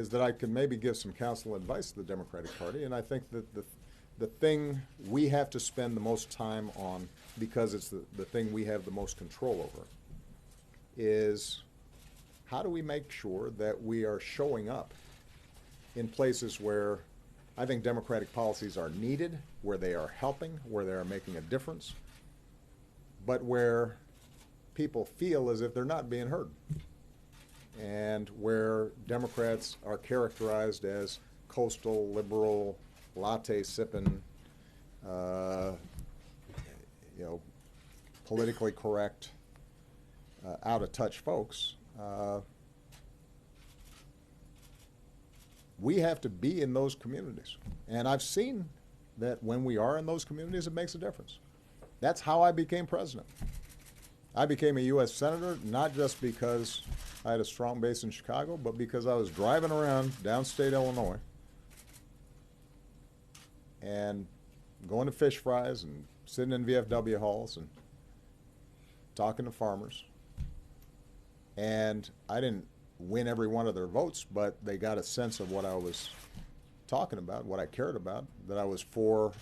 that I can maybe give some counsel and advice to the Democratic Party, and I think that the thing we have to spend the most time on, because it's the thing we have the most control over, is how do we make sure that we are showing up in places where I think Democratic policies are needed, where they are helping, where they are making a difference, but where people feel as if they're not being heard, and where Democrats are characterized as coastal, liberal, latte-sipping, politically correct, out-of-touch folks. We have to be in those communities. And I've seen that when we are in those communities, it makes a difference. That's how I became president. I became a U.S. Senator not just because I had a strong base in Chicago, but because I was driving around downstate Illinois and going to fish fries and sitting in VFW halls and talking to farmers. And I didn't win every one of their votes, but they got a sense of what I was talking about, what I cared about, that I was for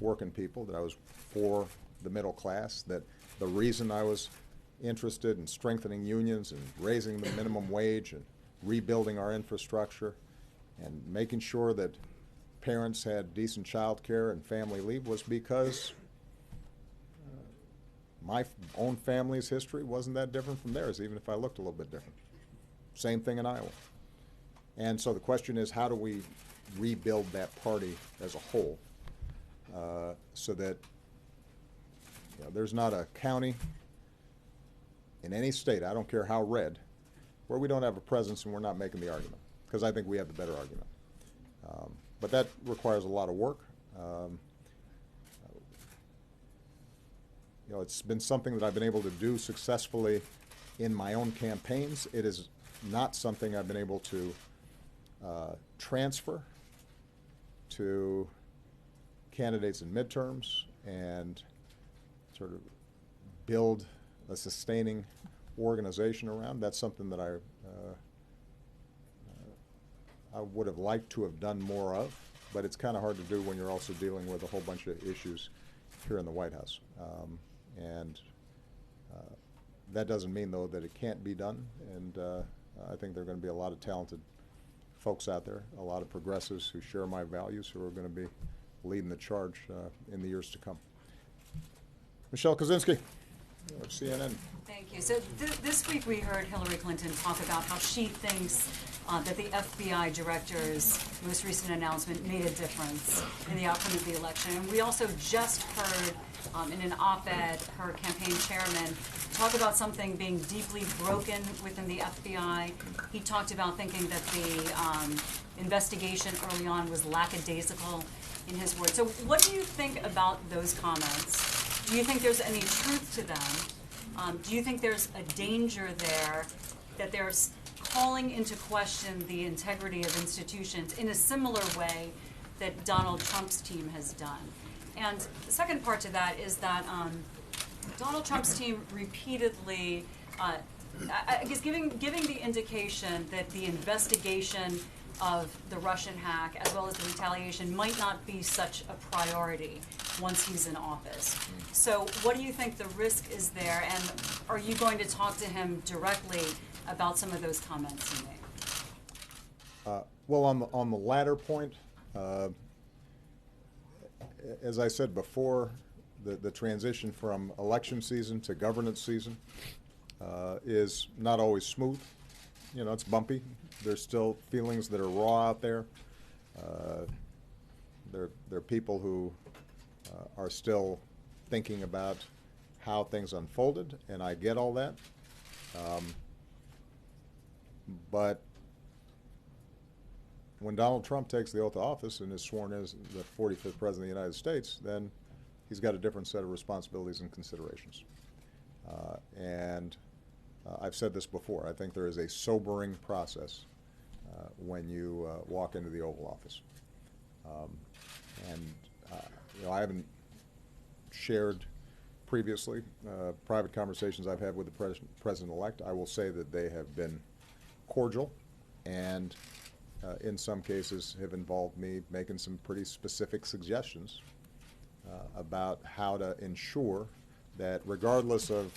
working people, that I was for the middle class, that the reason I was interested in strengthening unions and raising the minimum wage and rebuilding our infrastructure and making sure that parents had decent child care and family leave was because my own family's history wasn't that different from theirs, even if I looked a little bit different. Same thing in Iowa. And so the question is, how do we rebuild that party as a whole so that there's not a county in any state, I don't care how red, where we don't have a presence and we're not making the argument, because I think we have the better argument. But that requires a lot of work. It's been something that I've been able to do successfully in my own campaigns. It is not something I've been able to transfer to candidates in midterms and sort of build a sustaining organization around. That's something that I would have liked to have done more of, but it's kind of hard to do when you're also dealing with a whole bunch of issues here in the White House. That doesn't mean, though, that it can't be done, and I think there are going to be a lot of talented folks out there, a lot of progressives who share my values, who are going to be leading the charge in the years to come. Michelle Kosinski, CNN. Thank you. So this week we heard Hillary Clinton talk about how she thinks that the FBI director's most recent announcement made a difference in the outcome of the election. And we also just heard in an op-ed her campaign chairman talk about something being deeply broken within the FBI. He talked about thinking that the investigation early on was lackadaisical, in his words. So what do you think about those comments? Do you think there's any truth to them? Do you think there's a danger there that they're calling into question the integrity of institutions in a similar way that Donald Trump's team has done? And the second part to that is that Donald Trump's team repeatedly, I guess, giving the indication that the investigation of the Russian hack as well as the retaliation might not be such a priority. once he's in office. So what do you think the risk is there, and are you going to talk to him directly about some of those comments he made? Well, on the latter point, as I said before, the transition from election season to governance season is not always smooth. You know, it's bumpy. There's still feelings that are raw out there. There are people who are still thinking about how things unfolded, and I get all that. But when Donald Trump takes the oath of office and is sworn as the 45th President of the United States, then he's got a different set of responsibilities and considerations. I've said this before. I think there is a sobering process when you walk into the Oval Office. You know, I haven't shared previously private conversations I've had with the President-elect. I will say that they have been cordial and in some cases have involved me making some pretty specific suggestions about how to ensure that regardless of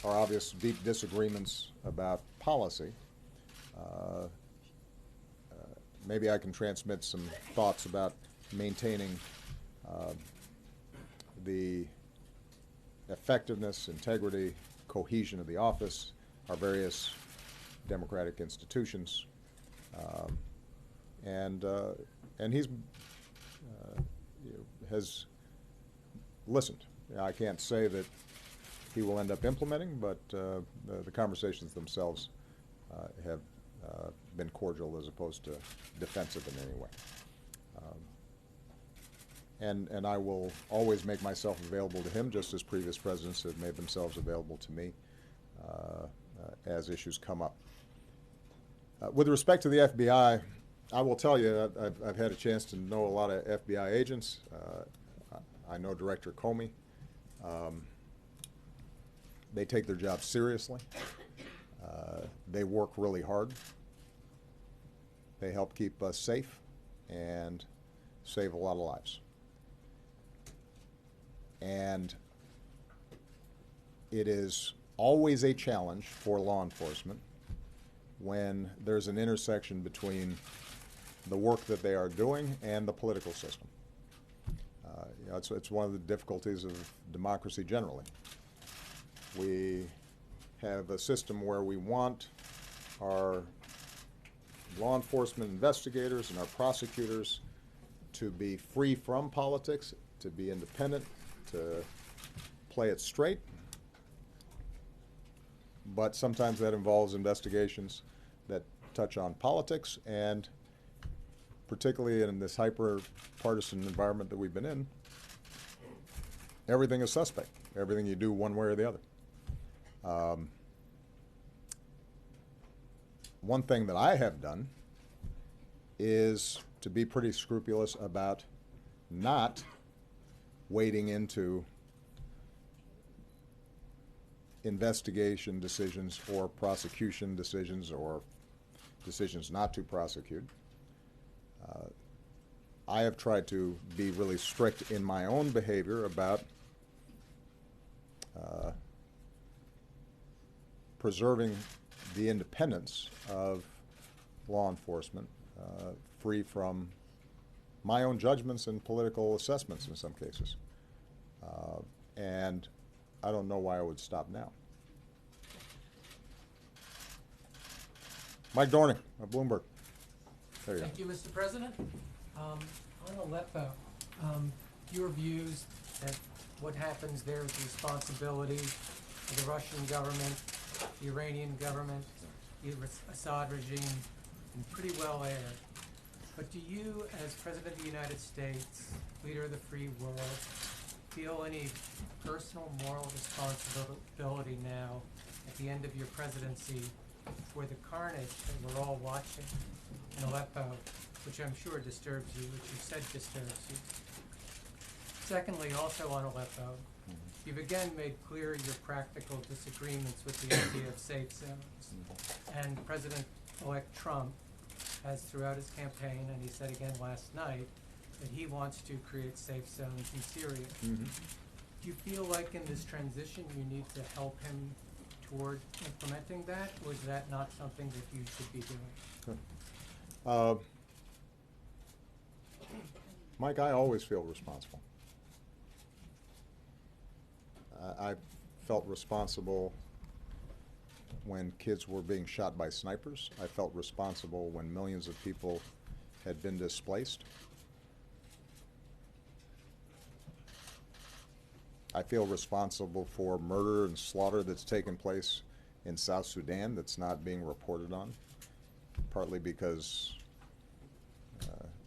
our obvious deep disagreements about policy, maybe I can transmit some thoughts about maintaining the effectiveness, integrity, cohesion of the office, our various democratic institutions, and he's has listened. I can't say that he will end up implementing, but the conversations themselves have been cordial as opposed to defensive in any way. And I will always make myself available to him, just as previous presidents have made themselves available to me as issues come up. With respect to the FBI, I will tell you, I've had a chance to know a lot of FBI agents. I know Director Comey. They take their job seriously. They work really hard. They help keep us safe and save a lot of lives. And it is always a challenge for law enforcement when there's an intersection between the work that they are doing and the political system. You know, it's one of the difficulties of democracy generally. We have a system where we want our law enforcement investigators and our prosecutors to be free from politics, to be independent, to play it straight. But sometimes that involves investigations that touch on politics, and particularly in this hyper-partisan environment that we've been in, everything is suspect. Everything you do one way or the other. One thing that I have done is to be pretty scrupulous about not wading into investigation decisions or prosecution decisions or decisions not to prosecute. I have tried to be really strict in my own behavior about preserving the independence of law enforcement, free from my own judgments and political assessments in some cases. And I don't know why I would stop now. Mike Dorning of Bloomberg. There you go. Thank you, Mr. President. On Aleppo, your views that what happens there is the responsibility of the Russian government, the Iranian government, the Assad regime, and pretty well aired. But do you, as President of the United States, leader of the free world, feel any personal moral responsibility now at the end of your presidency for the carnage that we're all watching in Aleppo, which I'm sure disturbs you, which you said disturbs you? Secondly, also on Aleppo, you've again made clear your practical disagreements with the idea of safe zones. And President-elect Trump has throughout his campaign, and he said again last night, that he wants to create safe zones in Syria. Mm-hmm. Do you feel like in this transition you need to help him toward implementing that, or is that not something that you should be doing? Mike, I always feel responsible. I felt responsible when kids were being shot by snipers. I felt responsible when millions of people had been displaced. I feel responsible for murder and slaughter that's taken place in South Sudan that's not being reported on, partly because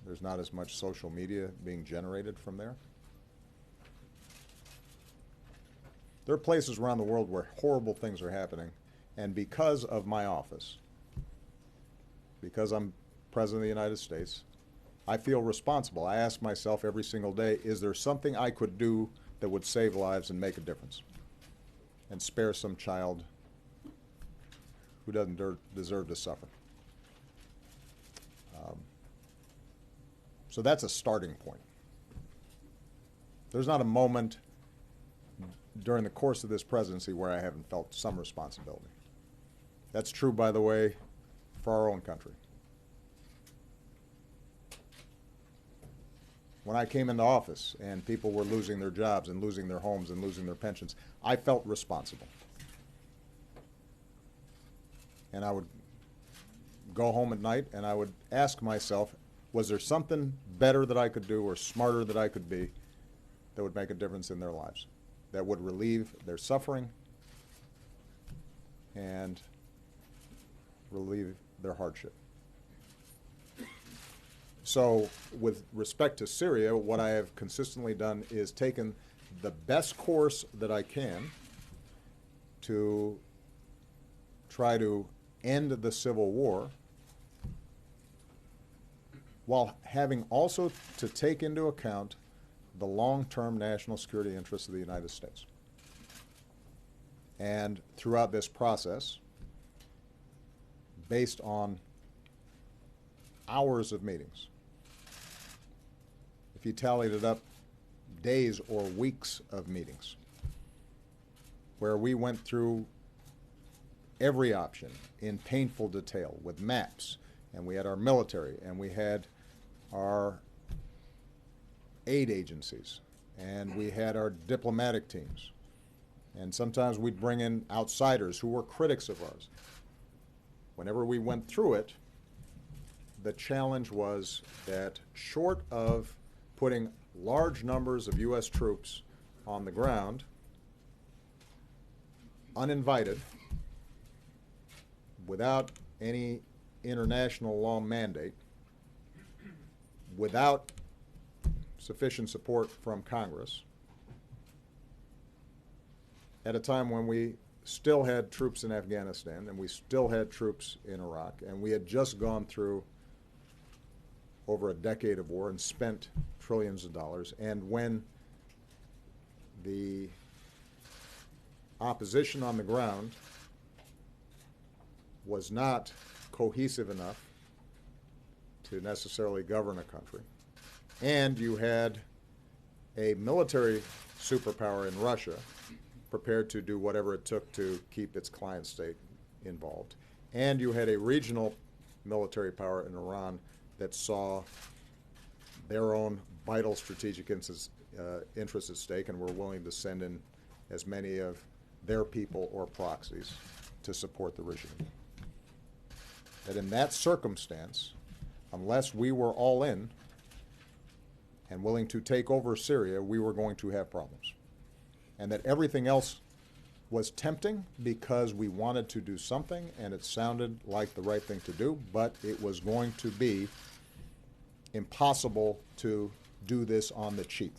there's not as much social media being generated from there. There are places around the world where horrible things are happening, and because of my office, because I'm President of the United States, I feel responsible. I ask myself every single day, is there something I could do that would save lives and make a difference and spare some child who doesn't deserve to suffer? So that's a starting point. There's not a moment during the course of this presidency where I haven't felt some responsibility. That's true, by the way, for our own country. When I came into office and people were losing their jobs and losing their homes and losing their pensions, I felt responsible. And I would go home at night and I would ask myself, was there something better that I could do or smarter that I could be that would make a difference in their lives, that would relieve their suffering and relieve their hardship? So with respect to Syria, what I have consistently done is taken the best course that I can to try to end the civil war, while having also to take into account the long-term national security interests of the United States. And throughout this process, based on hours of meetings, if you tallied it up, days or weeks of meetings, where we went through every option in painful detail with maps, and we had our military, and we had our aid agencies, and we had our diplomatic teams, and sometimes we'd bring in outsiders who were critics of ours. Whenever we went through it, the challenge was that short of putting large numbers of U.S. troops on the ground, uninvited, without any international law mandate, without sufficient support from Congress, at a time when we still had troops in Afghanistan and we still had troops in Iraq, and we had just gone through over a decade of war and spent trillions of dollars, and when the opposition on the ground was not cohesive enough to necessarily govern a country, and you had a military superpower in Russia prepared to do whatever it took to keep its client state involved, and you had a regional military power in Iran that saw their own vital strategic interests at stake and were willing to send in as many of their people or proxies to support the regime. That in that circumstance, unless we were all in and willing to take over Syria, we were going to have problems. And that everything else was tempting because we wanted to do something and it sounded like the right thing to do, but it was going to be impossible to do this on the cheap.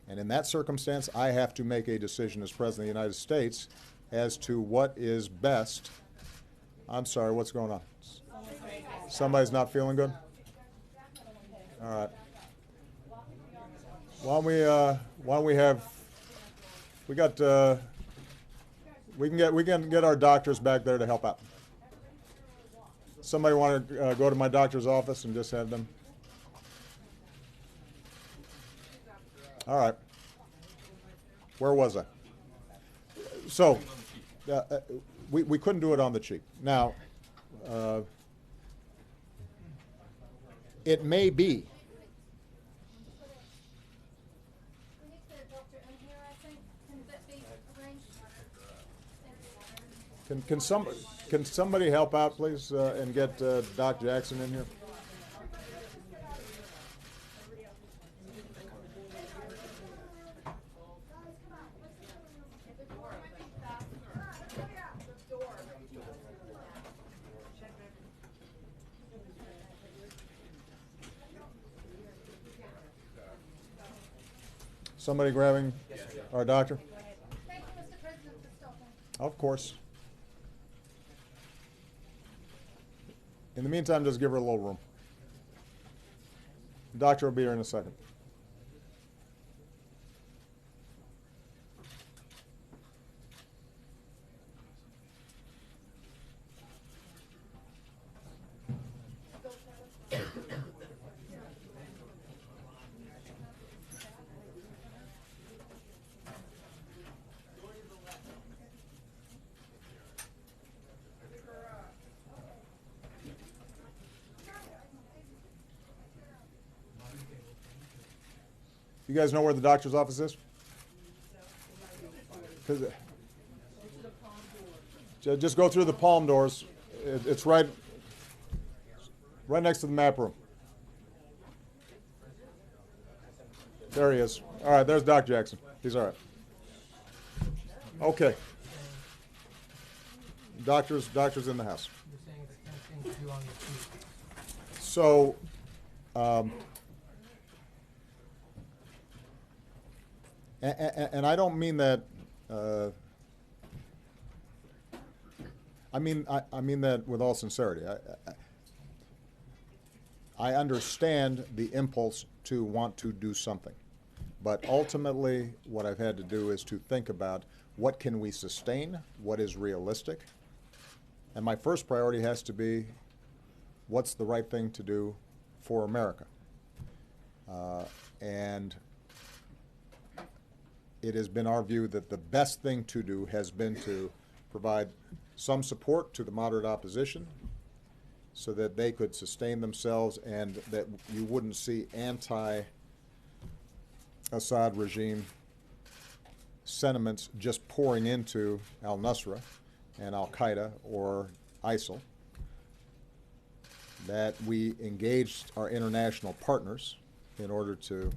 And in that circumstance, I have to make a decision as President of the United States as to what is best. I'm sorry, what's going on? Somebody's not feeling good? All right. Why don't we have, we can get our doctors back there to help out. Somebody want to go to my doctor's office and just have them? All right. Where was I? So, we couldn't do it on the cheap. Now, it may be. Can somebody help out, please, and get Doc Jackson in here? Somebody grabbing our doctor? Thank you, Mr. President, for stopping. Of course. In the meantime, just give her a little room. The doctor will be here in a second. You guys know where the doctor's office is? Just go through the palm doors. It's right next to the map room. There he is. All right, there's Doc Jackson. He's all right. Okay. Doctor's in the house. So, and I don't mean that. I mean that with all sincerity. I understand the impulse to want to do something, but ultimately, what I've had to do is to think about what can we sustain, what is realistic, and my first priority has to be what's the right thing to do for America, and it has been our view that the best thing to do has been to provide some support to the moderate opposition so that they could sustain themselves and that you wouldn't see anti-Assad regime sentiments just pouring into al-Nusra and al-Qaeda or ISIL, that we engaged our international partners in order to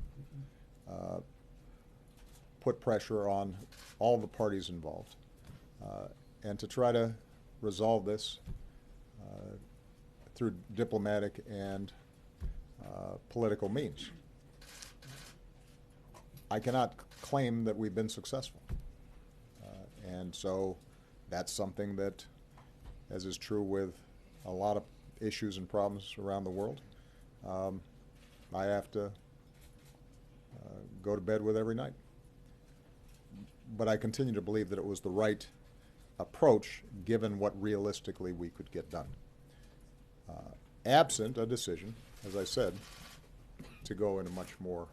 put pressure on all the parties involved and to try to resolve this through diplomatic and political means. I cannot claim that we've been successful. And so that's something that, as is true with a lot of issues and problems around the world, I have to go to bed with every night. But I continue to believe that it was the right approach given what realistically we could get done. Absent a decision, as I said, to go in a much more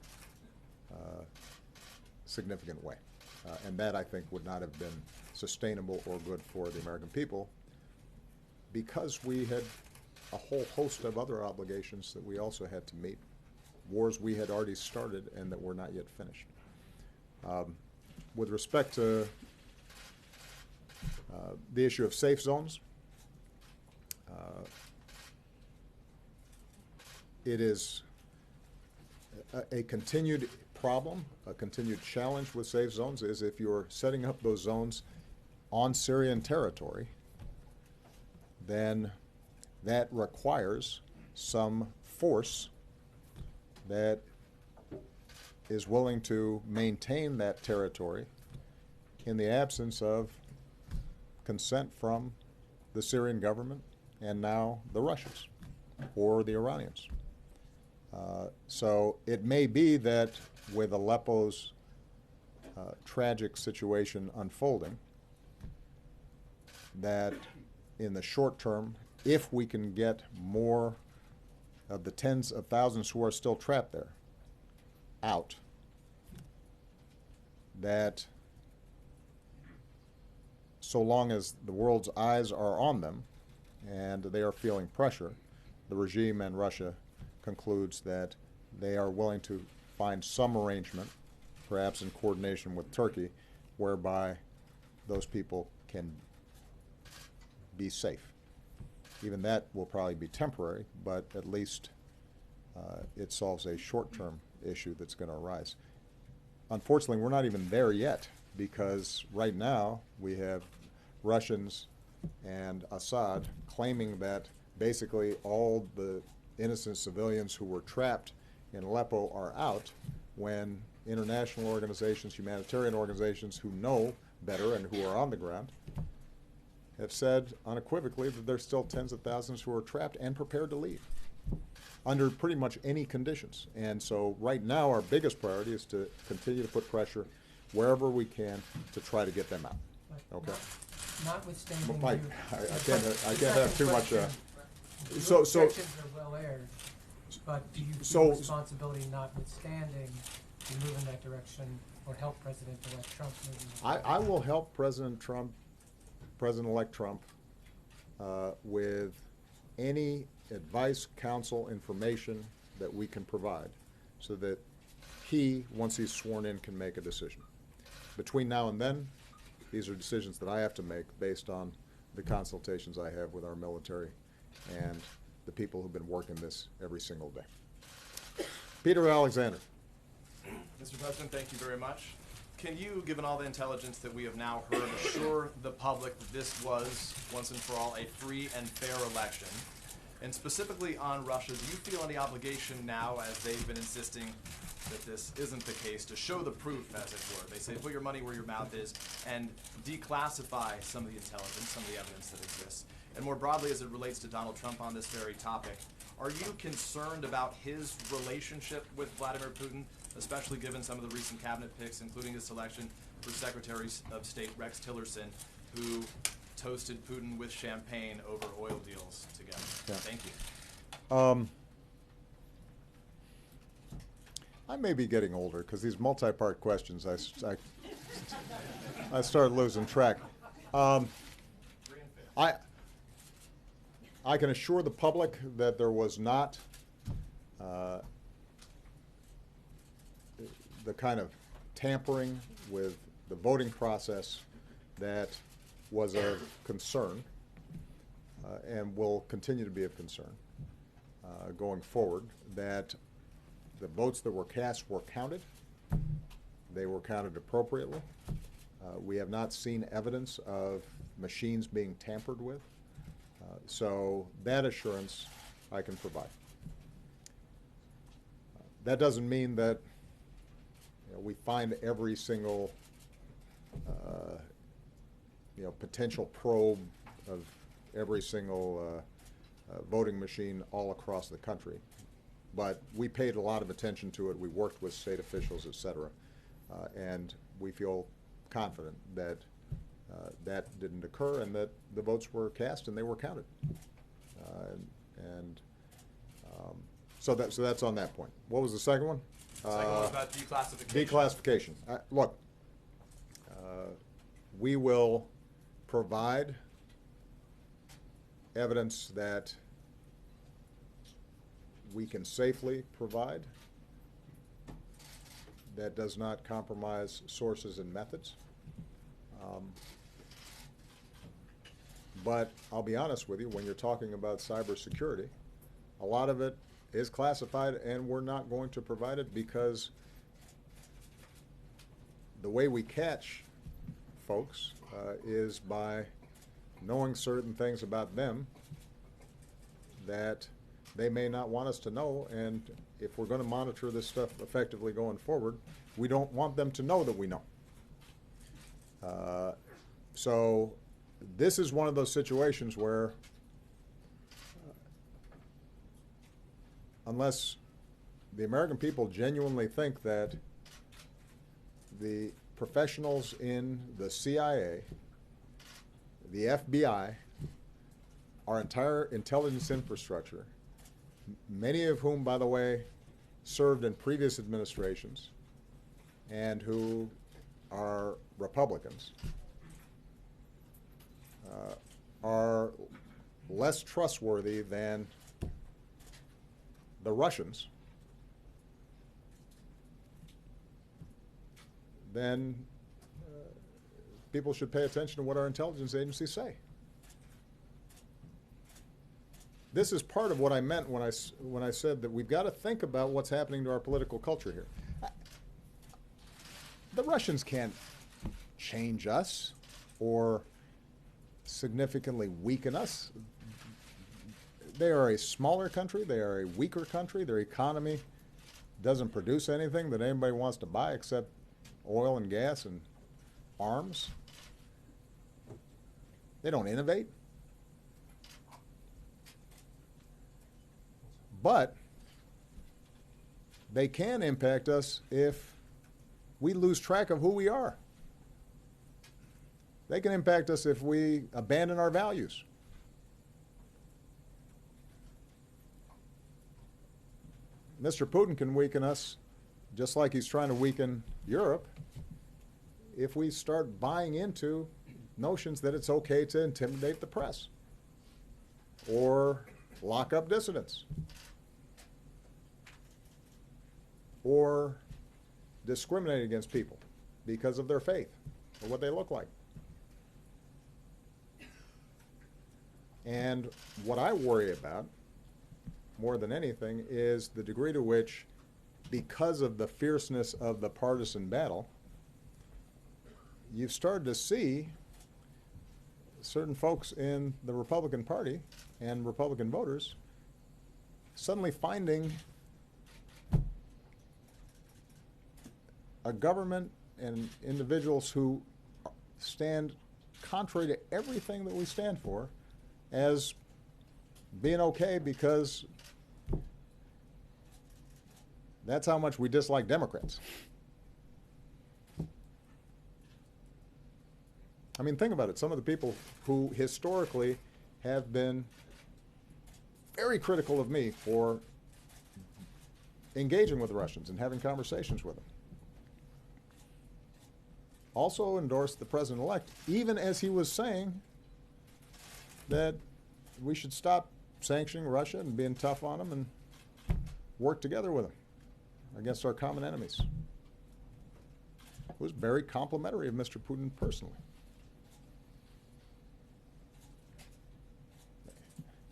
significant way. And that, I think, would not have been sustainable or good for the American people because we had a whole host of other obligations that we also had to meet, wars we had already started and that were not yet finished. With respect to the issue of safe zones, it is a continued problem, a continued challenge with safe zones is if you're setting up those zones on Syrian territory, then that requires some force that is willing to maintain that territory in the absence of consent from the Syrian government and now the Russians or the Iranians. So it may be that with Aleppo's tragic situation unfolding, that in the short term if we can get more of the tens of thousands who are still trapped there out, that so long as the world's eyes are on them and they are feeling pressure, the regime and Russia concludes that they are willing to find some arrangement, perhaps in coordination with Turkey, whereby those people can be safe. Even that will probably be temporary, but at least it solves a short-term issue that's going to arise. Unfortunately, we're not even there yet, because right now we have Russians and Assad claiming that basically all the innocent civilians who were trapped in Aleppo are out, when international organizations, humanitarian organizations who know better and who are on the ground have said unequivocally that there's still tens of thousands who are trapped and prepared to leave under pretty much any conditions. And so right now our biggest priority is to continue to put pressure wherever we can to try to get them out. Okay? Notwithstanding, Mike, I can't have too much. Your objections are well aired, but do you feel responsibility notwithstanding to move in that direction or help President-elect Trump move in that direction? I will help President-elect Trump with any advice, counsel, information that we can provide so that he, once he's sworn in, can make a decision. Between now and then, these are decisions that I have to make based on the consultations I have with our military and the people who've been working this every single day. Peter Alexander. Mr. President, thank you very much. Can you, given all the intelligence that we have now heard, assure the public that this was, once and for all, a free and fair election? And specifically on Russia, do you feel any obligation now, as they've been insisting that this isn't the case, to show the proof, as it were? They say put your money where your mouth is and declassify some of the intelligence, some of the evidence that exists. And more broadly, as it relates to Donald Trump on this very topic, are you concerned about his relationship with Vladimir Putin, especially given some of the recent cabinet picks, including his selection for Secretary of State Rex Tillerson, who toasted Putin with champagne over oil deals together? Yeah. Thank you. I may be getting older because these multi-part questions, I start losing track. I can assure the public that there was not the kind of tampering with the voting process that was of concern and will continue to be of concern going forward, that the votes that were cast were counted. They were counted appropriately. We have not seen evidence of machines being tampered with. So that assurance I can provide. That doesn't mean that we find every single potential probe of every single voting machine all across the country. But we paid a lot of attention to it. We worked with state officials, et cetera. And we feel confident that that didn't occur and that the votes were cast and they were counted. So that's on that point. What was the second one? The second one was about declassification. Declassification. Look, we will provide evidence that we can safely provide that does not compromise sources and methods. But I'll be honest with you, when you're talking about cybersecurity, a lot of it is classified and we're not going to provide it because the way we catch folks is by knowing certain things about them that they may not want us to know, and if we're going to monitor this stuff effectively going forward, we don't want them to know that we know. So this is one of those situations where unless the American people genuinely think that the professionals in the CIA, the FBI, our entire intelligence infrastructure, many of whom, by the way, served in previous administrations and who are Republicans, are less trustworthy than the Russians, then people should pay attention to what our intelligence agencies say. This is part of what I meant when I said that we've got to think about what's happening to our political culture here. The Russians can't change us or significantly weaken us. They are a smaller country. They are a weaker country. Their economy doesn't produce anything that anybody wants to buy except oil and gas and arms. They don't innovate. But they can impact us if we lose track of who we are. They can impact us if we abandon our values. Mr. Putin can weaken us just like he's trying to weaken Europe if we start buying into notions that it's okay to intimidate the press or lock up dissidents or discriminate against people because of their faith or what they look like. And what I worry about more than anything is the degree to which, because of the fierceness of the partisan battle, you've started to see certain folks in the Republican Party and Republican voters suddenly finding a government and individuals who stand contrary to everything that we stand for as being okay because that's how much we dislike Democrats. I mean, think about it. Some of the people who historically have been very critical of me for engaging with the Russians and having conversations with them also endorsed the president-elect, even as he was saying that we should stop sanctioning Russia and being tough on them and work together with them against our common enemies. It was very complimentary of Mr. Putin personally.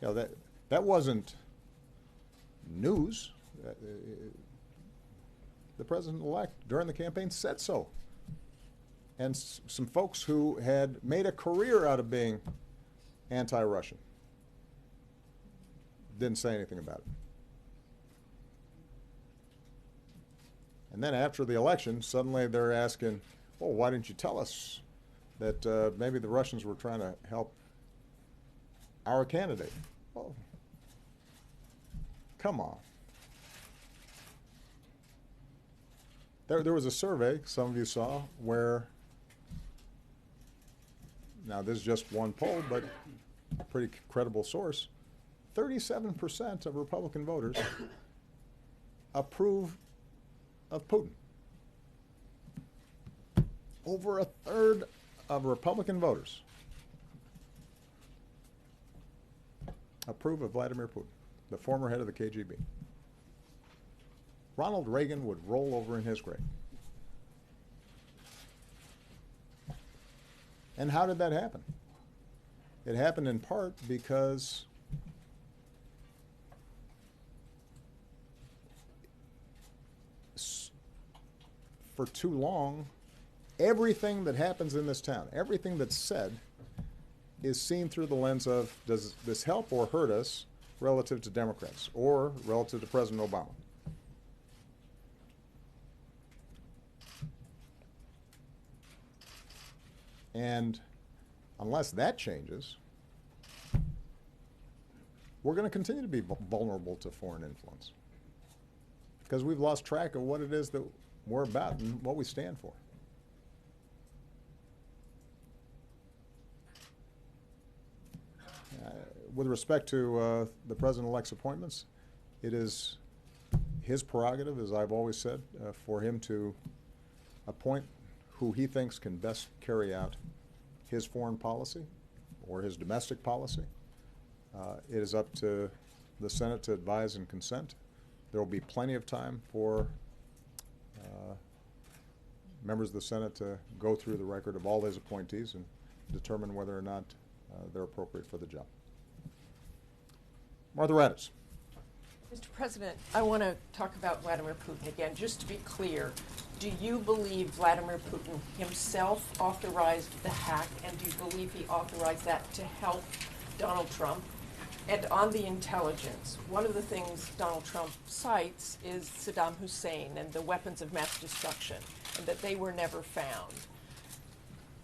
You know, that wasn't news. The president-elect during the campaign said so. And some folks who had made a career out of being anti-Russian didn't say anything about it. And then after the election, suddenly they're asking, oh, why didn't you tell us that maybe the Russians were trying to help our candidate? Oh, come on. There was a survey, some of you saw, where, now this is just one poll, but a pretty credible source, 37% of Republican voters approve of Putin. Over a third of Republican voters approve of Vladimir Putin, the former head of the KGB. Ronald Reagan would roll over in his grave. And how did that happen? It happened in part because for too long, everything that happens in this town, everything that's said, is seen through the lens of, does this help or hurt us relative to Democrats or relative to President Obama? And unless that changes, we're going to continue to be vulnerable to foreign influence because we've lost track of what it is that we're about and what we stand for. with respect to the President-elect's appointments, it is his prerogative, as I've always said, for him to appoint who he thinks can best carry out his foreign policy or his domestic policy. It is up to the Senate to advise and consent. There will be plenty of time for members of the Senate to go through the record of all his appointees and determine whether or not they're appropriate for the job. Martha Raddatz. Mr. President, I want to talk about Vladimir Putin again. Just to be clear, do you believe Vladimir Putin himself authorized the hack, and do you believe he authorized that to help Donald Trump? And on the intelligence, one of the things Donald Trump cites is Saddam Hussein and the weapons of mass destruction, and that they were never found.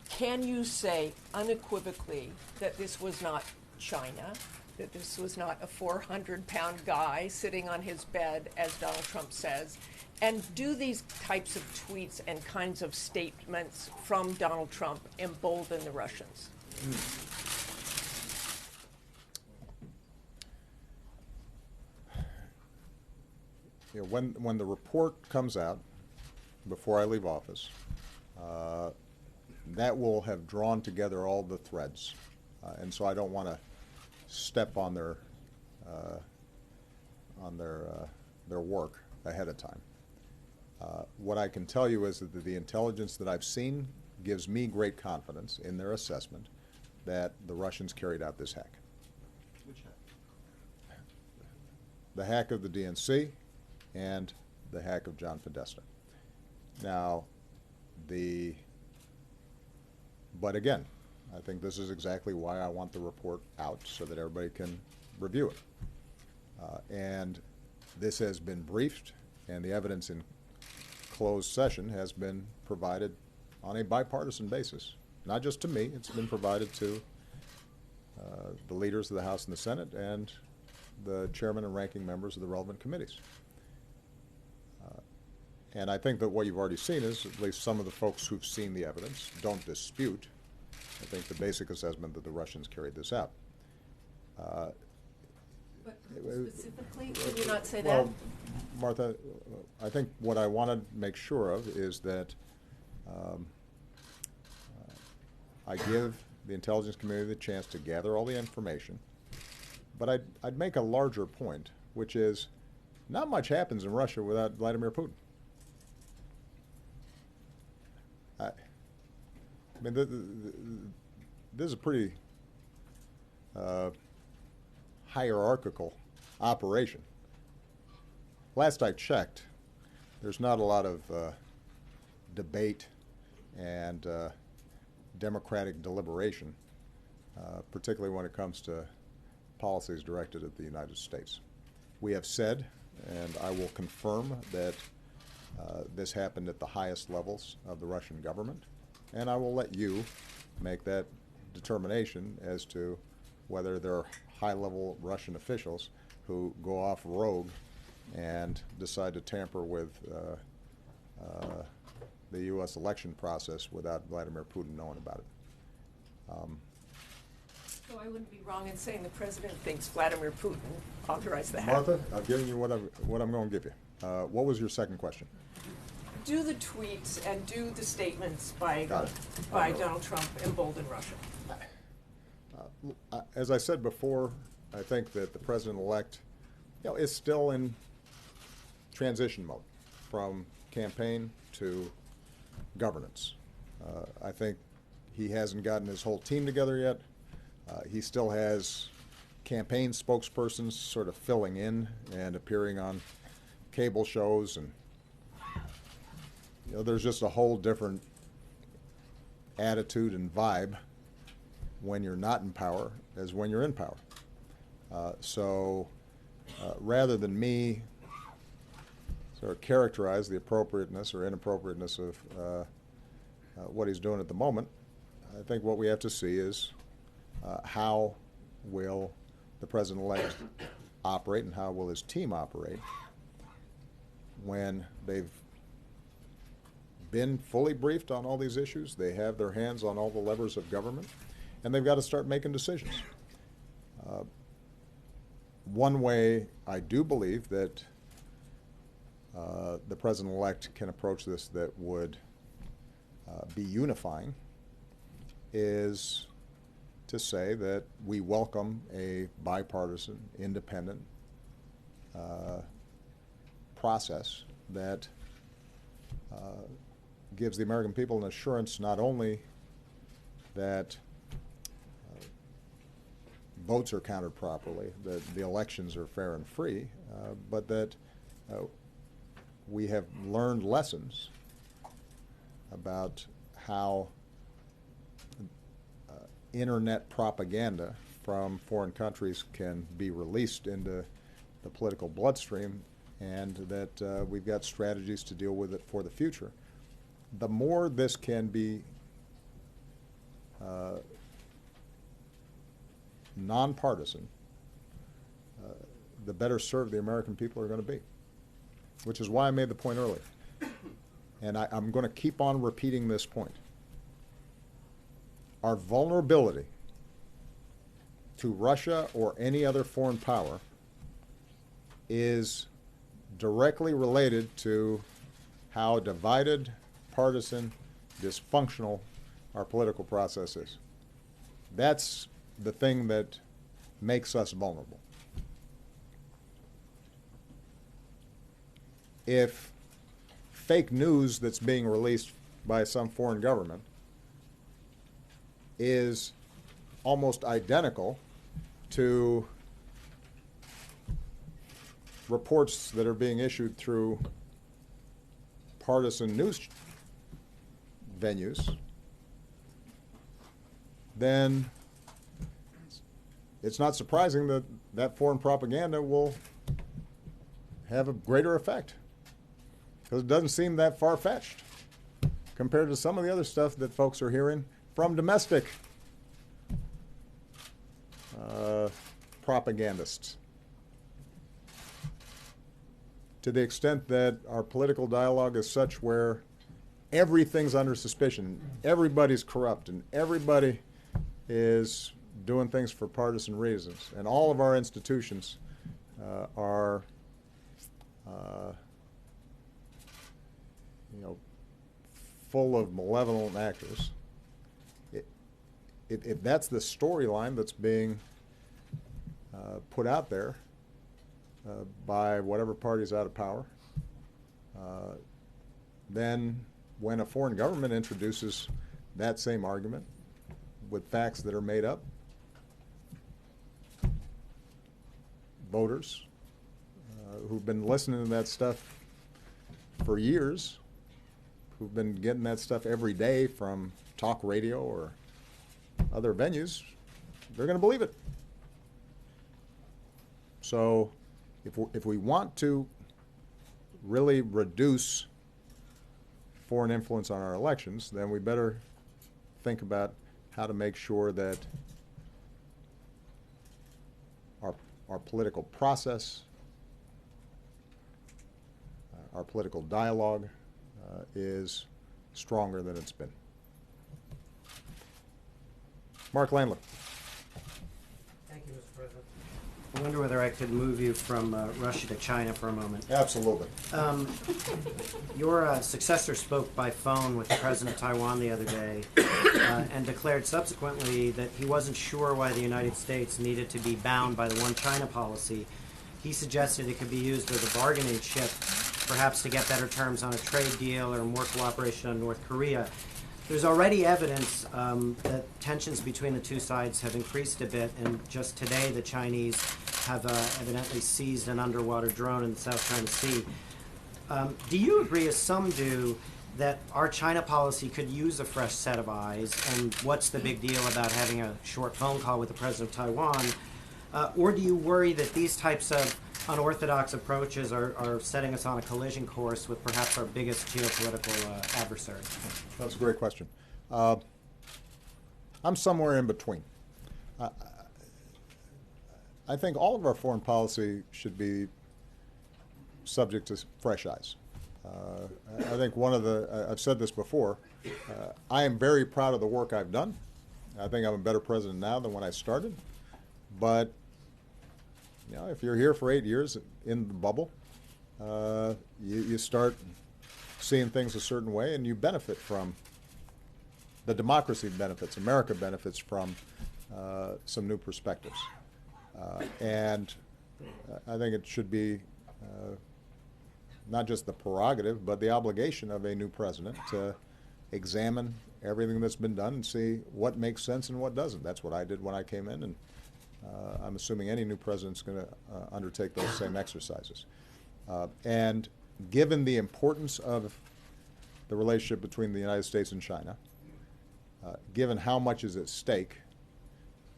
Can you say unequivocally that this was not China, that this was not a 400-pound guy sitting on his bed, as Donald Trump says? And do these types of tweets and kinds of statements from Donald Trump embolden the Russians? You know, when the report comes out before I leave office, that will have drawn together all the threads, and so I don't want to step on their work ahead of time. What I can tell you is that the intelligence that I've seen gives me great confidence in their assessment that the Russians carried out this hack. Which hack? The hack of the DNC and the hack of John Podesta. Now, but again, I think this is exactly why I want the report out, so that everybody can review it. And this has been briefed, and the evidence in closed session has been provided on a bipartisan basis. Not just to me, it's been provided to the leaders of the House and the Senate and the chairman and ranking members of the relevant committees. And I think that what you've already seen is at least some of the folks who've seen the evidence don't dispute, I think, the basic assessment that the Russians carried this out. But specifically, can you not say well, that? Martha, I think what I want to make sure of is that I give the intelligence community the chance to gather all the information, but I'd make a larger point, which is not much happens in Russia without Vladimir Putin. I mean, this is a pretty hierarchical operation. Last I checked, there's not a lot of debate and democratic deliberation, particularly when it comes to policies directed at the United States. We have said, and I will confirm, that this happened at the highest levels of the Russian government, and I will let you make that determination as to whether there are high-level Russian officials who go off rogue and decide to tamper with the U.S. election process without Vladimir Putin knowing about it. So I wouldn't be wrong in saying the president thinks Vladimir Putin authorized the hack. Martha, I've given you what I'm going to give you. What was your second question? Do the tweets and do the statements by Donald Trump embolden Russia? As I said before, I think that the president-elect, is still in transition mode from campaign to governance. I think he hasn't gotten his whole team together yet. He still has campaign spokespersons sort of filling in and appearing on cable shows, and there's just a whole different attitude and vibe when you're not in power as when you're in power. So rather than me sort of characterize the appropriateness or inappropriateness of what he's doing at the moment, I think what we have to see is how will the president-elect operate and how will his team operate when they've been fully briefed on all these issues, they have their hands on all the levers of government, and they've got to start making decisions. one way I do believe that the president-elect can approach this that would be unifying is to say that we welcome a bipartisan, independent process that gives the American people an assurance not only that votes are counted properly, that the elections are fair and free, but that we have learned lessons about how internet propaganda from foreign countries can be released into the political bloodstream, and that we've got strategies to deal with it for the future. The more this can be nonpartisan, the better served the American people are going to be, which is why I made the point earlier. And I'm going to keep on repeating this point. Our vulnerability to Russia or any other foreign power is directly related to how divided, partisan, dysfunctional our political process is. That's the thing that makes us vulnerable. If fake news that's being released by some foreign government is almost identical to reports that are being issued through partisan news venues, then it's not surprising that that foreign propaganda will have a greater effect, because it doesn't seem that far-fetched compared to some of the other stuff that folks are hearing from domestic propagandists. To the extent that our political dialogue is such where everything's under suspicion, everybody's corrupt, and everybody is doing things for partisan reasons, and all of our institutions are full of malevolent actors. If that's the storyline that's being put out there by whatever party's out of power, then when a foreign government introduces that same argument with facts that are made up, voters who've been listening to that stuff for years, who've been getting that stuff every day from talk radio or other venues, they're going to believe it. So if we want to really reduce foreign influence on our elections, then we better think about how to make sure that our political process, our political dialogue is stronger than it's been. Mark Landler. Thank you, Mr. President. I wonder whether I could move you from Russia to China for a moment. Absolutely. Your successor spoke by phone with the president of Taiwan the other day and declared subsequently that he wasn't sure why the United States needed to be bound by the One China policy. He suggested it could be used as a bargaining chip, perhaps to get better terms on a trade deal or more cooperation on North Korea. There's already evidence that tensions between the two sides have increased a bit, and just today the Chinese have evidently seized an underwater drone in the South China Sea. Do you agree, as some do, that our China policy could use a fresh set of eyes, and what's the big deal about having a short phone call with the president of Taiwan? Or do you worry that these types of unorthodox approaches are setting us on a collision course with perhaps our biggest geopolitical adversary? That's a great question. I'm somewhere in between. I think all of our foreign policy should be subject to fresh eyes. I think I've said this before, I am very proud of the work I've done. I think I'm a better president now than when I started, but You know, if you're here for 8 years in the bubble, you start seeing things a certain way, and you benefit from the democracy benefits. America benefits from some new perspectives, and I think it should be not just the prerogative, but the obligation of a new president to examine everything that's been done and see what makes sense and what doesn't. That's what I did when I came in, and I'm assuming any new president's going to undertake those same exercises. And given the importance of the relationship between the United States and China, given how much is at stake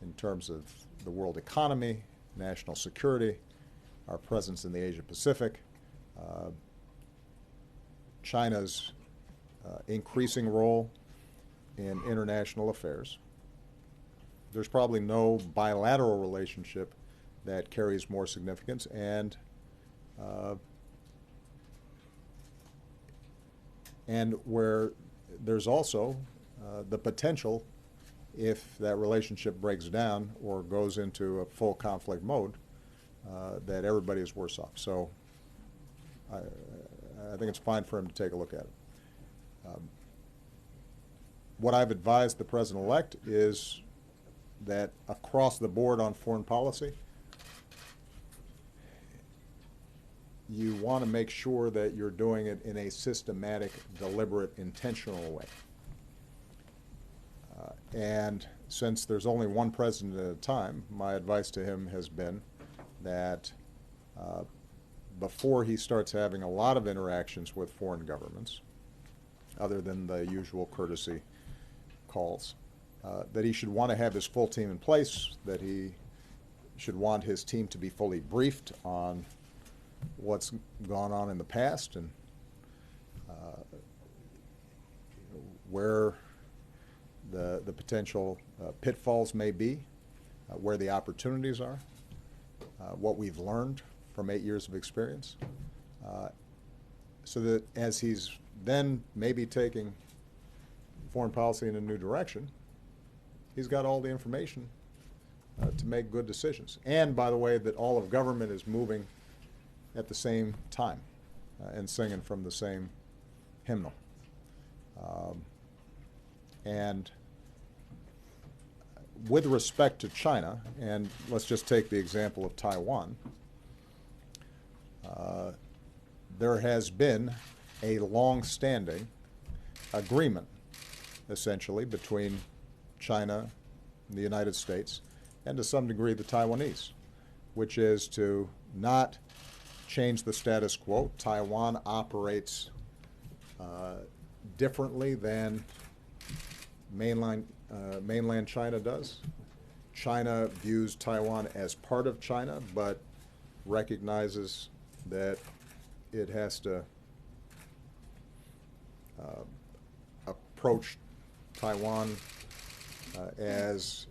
in terms of the world economy, national security, our presence in the Asia Pacific, China's increasing role in international affairs, there's probably no bilateral relationship that carries more significance, and where there's also the potential, if that relationship breaks down or goes into a full conflict mode, that everybody is worse off. So I think it's fine for him to take a look at it. What I've advised the president-elect is that across the board on foreign policy, you want to make sure that you're doing it in a systematic, deliberate, intentional way. And since there's only one president at a time, my advice to him has been that before he starts having a lot of interactions with foreign governments, other than the usual courtesy calls, that he should want to have his full team in place, that he should want his team to be fully briefed on what's gone on in the past and where the potential pitfalls may be, where the opportunities are, what we've learned from 8 years of experience, so that as he's then maybe taking foreign policy in a new direction, he's got all the information to make good decisions. And, by the way, that all of government is moving at the same time and singing from the same hymnal. And with respect to China, and let's just take the example of Taiwan, there has been a long-standing agreement, essentially, between China and the United States, and to some degree the Taiwanese, which is to not change the status quo. Taiwan operates differently than mainland China does. China views Taiwan as part of China, but recognizes that it has to approach Taiwan as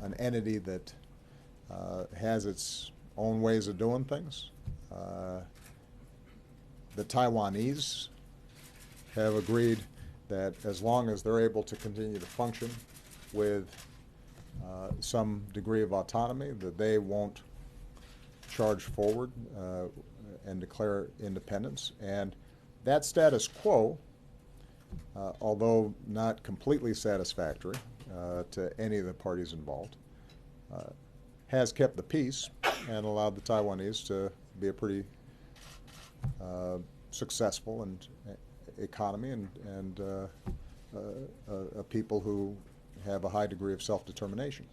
an entity that has its own ways of doing things. The Taiwanese have agreed that as long as they're able to continue to function with some degree of autonomy, that they won't charge forward and declare independence. And that status quo, although not completely satisfactory to any of the parties involved, has kept the peace and allowed the Taiwanese to be a pretty successful and economy and a people who have a high degree of self-determination.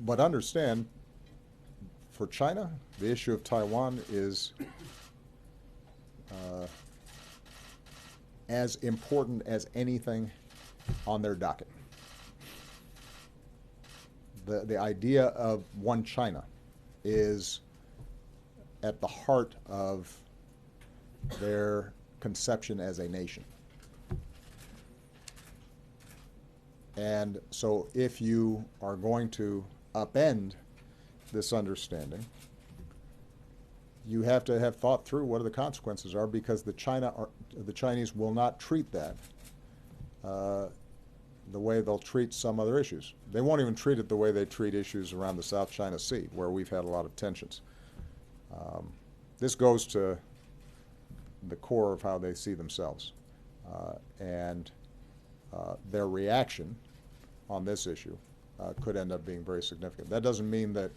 But understand, for China, the issue of Taiwan is as important as anything on their docket. The idea of one China is at the heart of their conception as a nation. And so if you are going to upend this understanding, you have to have thought through what the consequences are, because the Chinese will not treat that the way they'll treat some other issues. They won't even treat it the way they treat issues around the South China Sea, where we've had a lot of tensions. This goes to the core of how they see themselves. And their reaction on this issue could end up being very significant. That doesn't mean that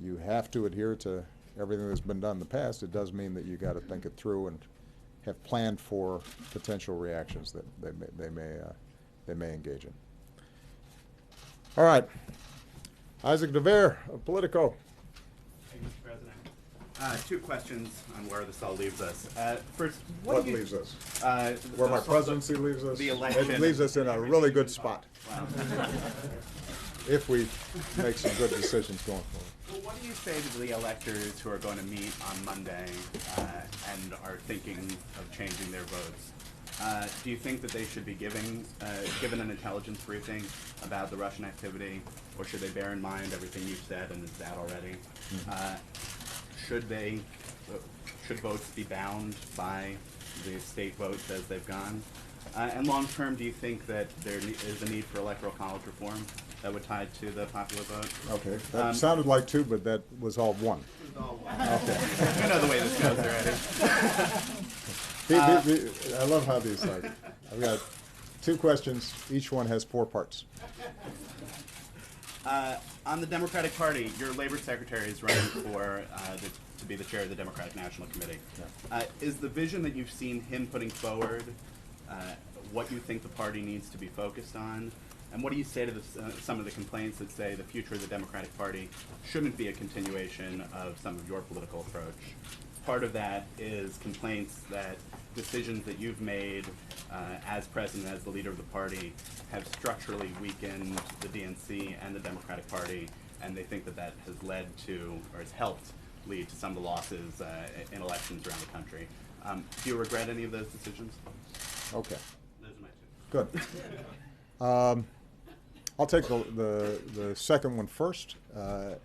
you have to adhere to everything that's been done in the past. It does mean that you got to think it through and have planned for potential reactions that they may engage in. All right, Isaac DeVere of Politico. Thank you, Mr. President. Two questions on where this all leaves us. First, what leaves us? Where my presidency leaves us? The election. It leaves us in a really good spot. Wow. If we make some good decisions going forward. Well, what do you say to the electors who are going to meet on Monday and are thinking of changing their votes? Do you think that they should be given an intelligence briefing about the Russian activity, or should they bear in mind everything you've said and is that already? Should votes be bound by the state votes as they've gone? And long term, do you think that there is a need for electoral college reform that would tie to the popular vote? Okay, that sounded like two, but that was all one. It was all one. Okay. You know the way this goes already. I love how these are. I've got two questions. Each one has 4 parts. On the Democratic Party, your labor secretary is running for to be the chair of the Democratic National Committee. Yeah. Is the vision that you've seen him putting forward what you think the party needs to be focused on? And what do you say to some of the complaints that say the future of the Democratic Party shouldn't be a continuation of some of your political approach? Part of that is complaints that decisions that you've made as president, as the leader of the party, have structurally weakened the DNC and the Democratic Party, and they think that that has led to, or has helped lead to some of the losses in elections around the country. Do you regret any of those decisions? Okay. Those are my two. Good. I'll take the second one first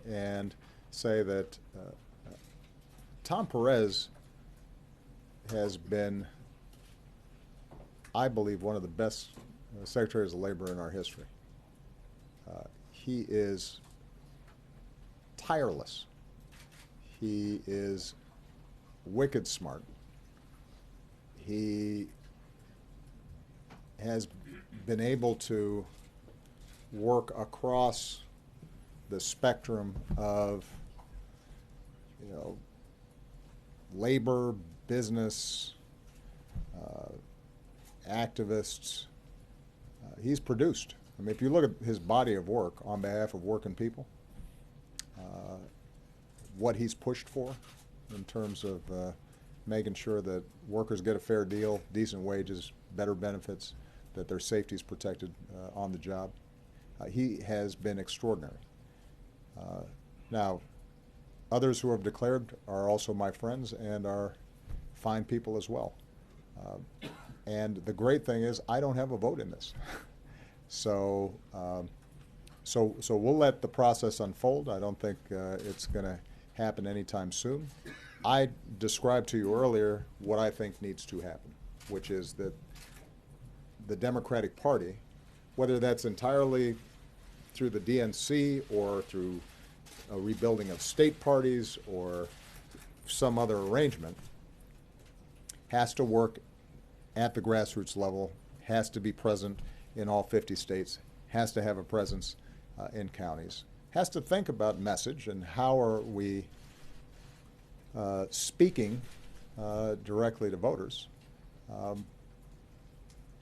and say that Tom Perez has been, I believe, one of the best secretaries of labor in our history. He is tireless. He is wicked smart. He has been able to work across the spectrum of, labor, business, activists. He's produced. I mean, if you look at his body of work on behalf of working people, what he's pushed for in terms of making sure that workers get a fair deal, decent wages, better benefits, that their safety is protected on the job. He has been extraordinary. Now, others who have declared are also my friends and are fine people as well. And the great thing is I don't have a vote in this. So we'll let the process unfold. I don't think it's going to happen anytime soon. I described to you earlier what I think needs to happen, which is that the Democratic Party, whether that's entirely through the DNC or through a rebuilding of state parties or some other arrangement, has to work at the grassroots level, has to be present in all 50 states, has to have a presence in counties, has to think about message and how are we speaking directly to voters.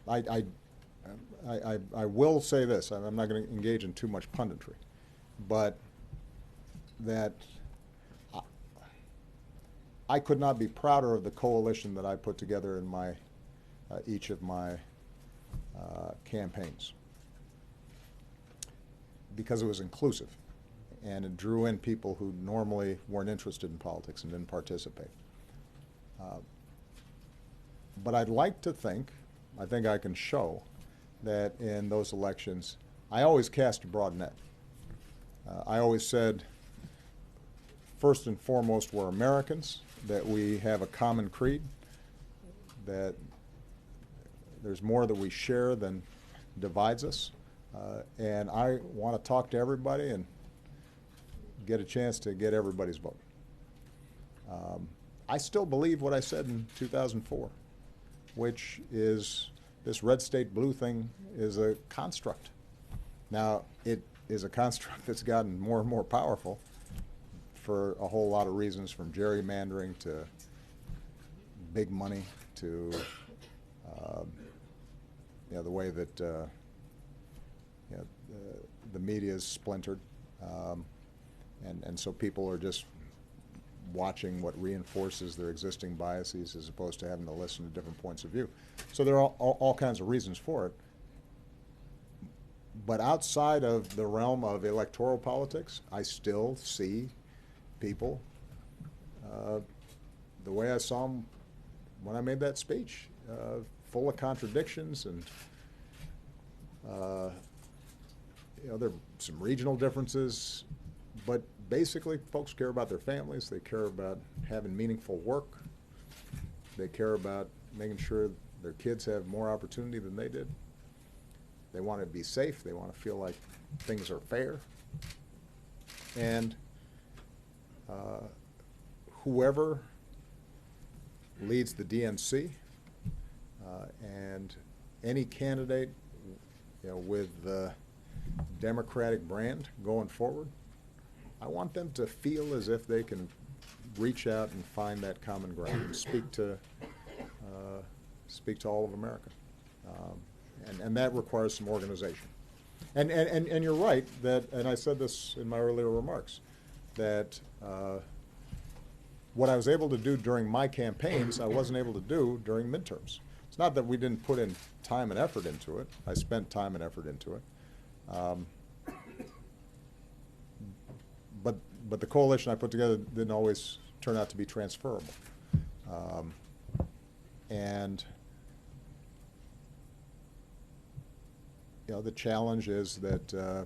I will say this, I'm not going to engage in too much punditry, but that I could not be prouder of the coalition that I put together in my each of my campaigns, because it was inclusive and it drew in people who normally weren't interested in politics and didn't participate. But I'd like to think, I think I can show that in those elections, I always cast a broad net. I always said, first and foremost, we're Americans, that we have a common creed, that there's more that we share than divides us. And I want to talk to everybody and get a chance to get everybody's vote. I still believe what I said in 2004, which is this red state blue thing is a construct. Now, it is a construct that's gotten more and more powerful for a whole lot of reasons, from gerrymandering to big money to the way that the media is splintered. And so people are just watching what reinforces their existing biases as opposed to having to listen to different points of view. So there are all kinds of reasons for it. But outside of the realm of electoral politics, I still see people the way I saw them when I made that speech, full of contradictions, and there are some regional differences, but basically folks care about their families, they care about having meaningful work, they care about making sure their kids have more opportunity than they did. They want to be safe, they want to feel like things are fair. And whoever leads the DNC and any candidate with the Democratic brand going forward, I want them to feel as if they can reach out and find that common ground and speak to all of America. And that requires some organization. And you're right that, and I said this in my earlier remarks, that what I was able to do during my campaigns, I wasn't able to do during midterms. It's not that we didn't put in time and effort into it. I spent time and effort into it. But the coalition I put together didn't always turn out to be transferable. And the challenge is that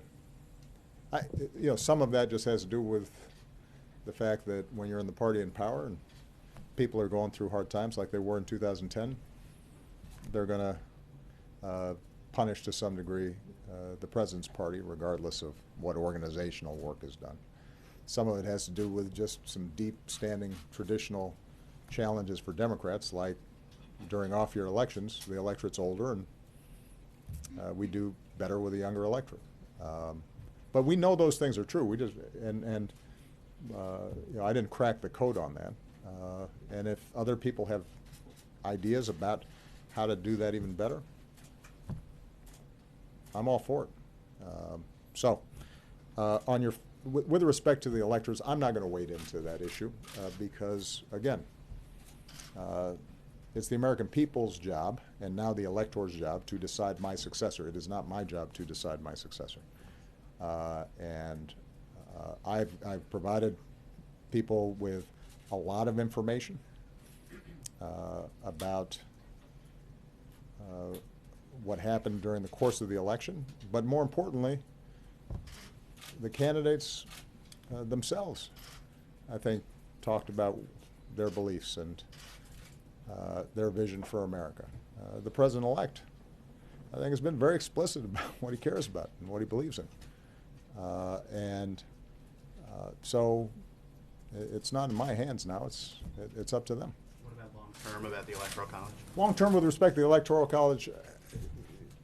some of that just has to do with the fact that when you're in the party in power and people are going through hard times like they were in 2010, they're going to punish to some degree the president's party, regardless of what organizational work is done. Some of it has to do with just some deep-standing traditional challenges for Democrats, like during off-year elections, the electorate's older and we do better with a younger electorate. But we know those things are true. We just I didn't crack the code on that. And if other people have ideas about how to do that even better, I'm all for it. With respect to the electors, I'm not going to wade into that issue because, again, it's the American people's job and now the elector's job to decide my successor. It is not my job to decide my successor. I've provided people with a lot of information about what happened during the course of the election, but more importantly, the candidates themselves, I think, talked about their beliefs and their vision for America. The president-elect, I think, has been very explicit about what he cares about and what he believes in. So it's not in my hands now. It's up to them. What about long-term, about the Electoral College? Long-term, with respect to the Electoral College,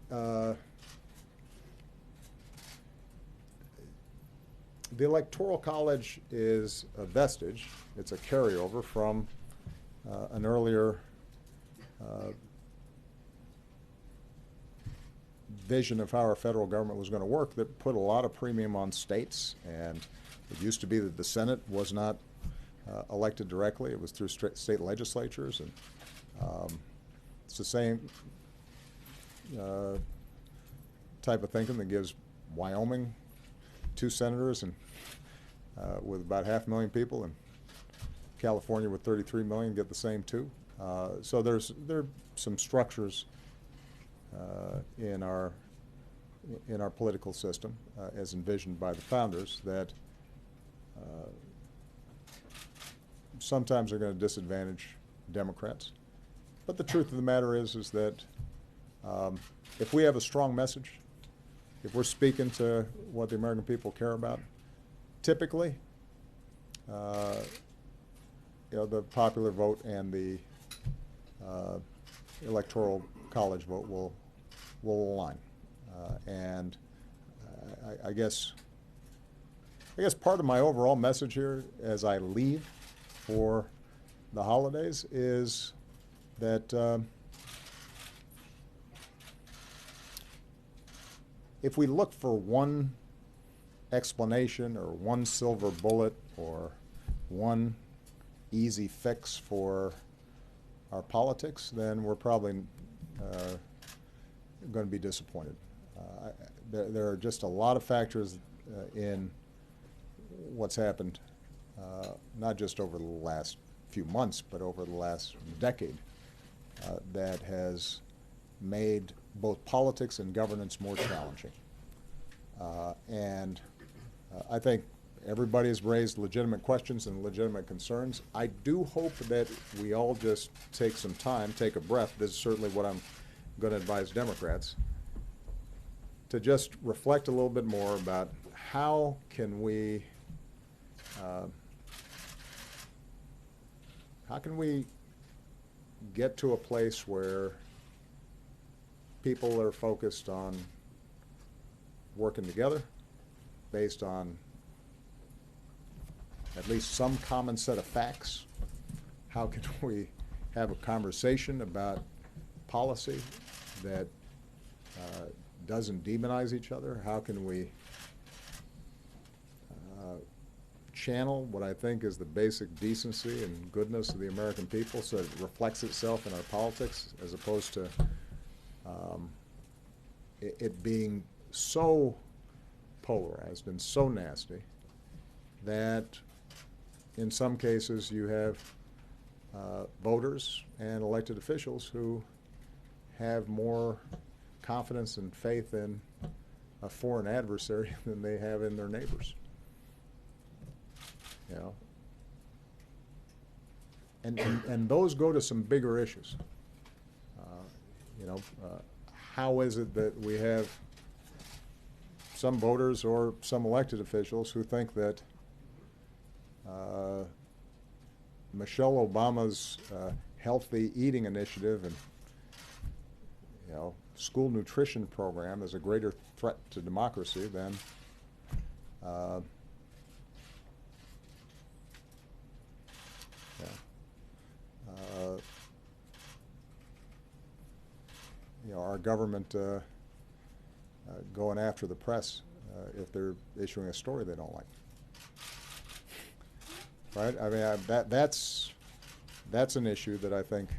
the Electoral College is a vestige. It's a carryover from an earlier vision of how our federal government was going to work that put a lot of premium on states. And it used to be that the Senate was not elected directly. It was through state legislatures. And it's the same type of thinking that gives Wyoming 2 senators and with about 500,000 people, and California with 33 million get the same 2. So there are some structures in our political system, as envisioned by the founders, that sometimes are going to disadvantage Democrats. But the truth of the matter is that If we have a strong message, if we're speaking to what the American people care about, typically, the popular vote and the electoral college vote will align. And I guess part of my overall message here as I leave for the holidays is that if we look for one explanation or one silver bullet or one easy fix for our politics, then we're probably going to be disappointed. There are just a lot of factors in what's happened, not just over the last few months, but over the last decade, that has made both politics and governance more challenging. And I think everybody has raised legitimate questions and legitimate concerns. I do hope that we all just take some time, take a breath. This is certainly what I'm going to advise Democrats, to just reflect a little bit more about how can we get to a place where people are focused on working together based on at least some common set of facts. How can we have a conversation about policy that doesn't demonize each other? How can we channel what I think is the basic decency and goodness of the American people so it reflects itself in our politics, as opposed to it being so polarized and so nasty that in some cases you have voters and elected officials who have more confidence and faith in a foreign adversary than they have in their neighbors. You know, and those go to some bigger issues. How is it that we have some voters or some elected officials who think that Michelle Obama's healthy eating initiative and school nutrition program is a greater threat to democracy than our government going after the press if they're issuing a story they don't like. Right? I mean, that's an issue that I think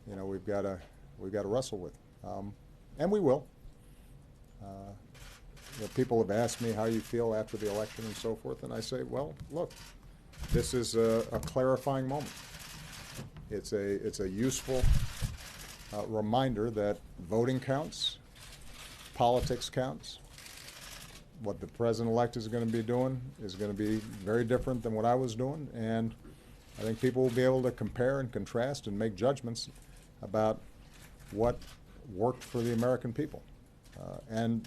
we've got to wrestle with, and we will. People have asked me how you feel after the election and so forth, and I say, well, look, this is a clarifying moment. It's a useful reminder that voting counts, politics counts. What the president-elect is going to be doing is going to be very different than what I was doing, and I think people will be able to compare and contrast and make judgments about what worked for the American people. And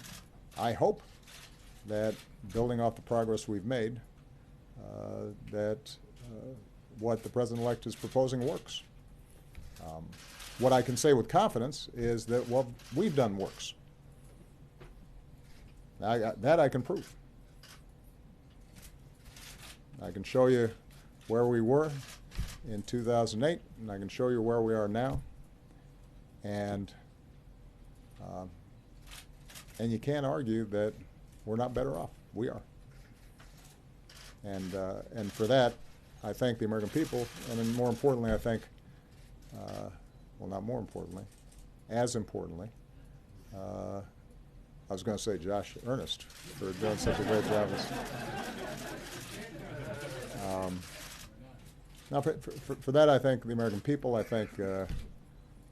I hope that, building off the progress we've made, that what the president-elect is proposing works. What I can say with confidence is that what we've done works. That I can prove. I can show you where we were in 2008, and I can show you where we are now. And you can't argue that we're not better off. We are. And for that, I thank the American people, and then more importantly, I thank, well, not more importantly, as importantly, I was going to say Josh Earnest for doing such a great job. Now, for that, I thank the American people. I thank the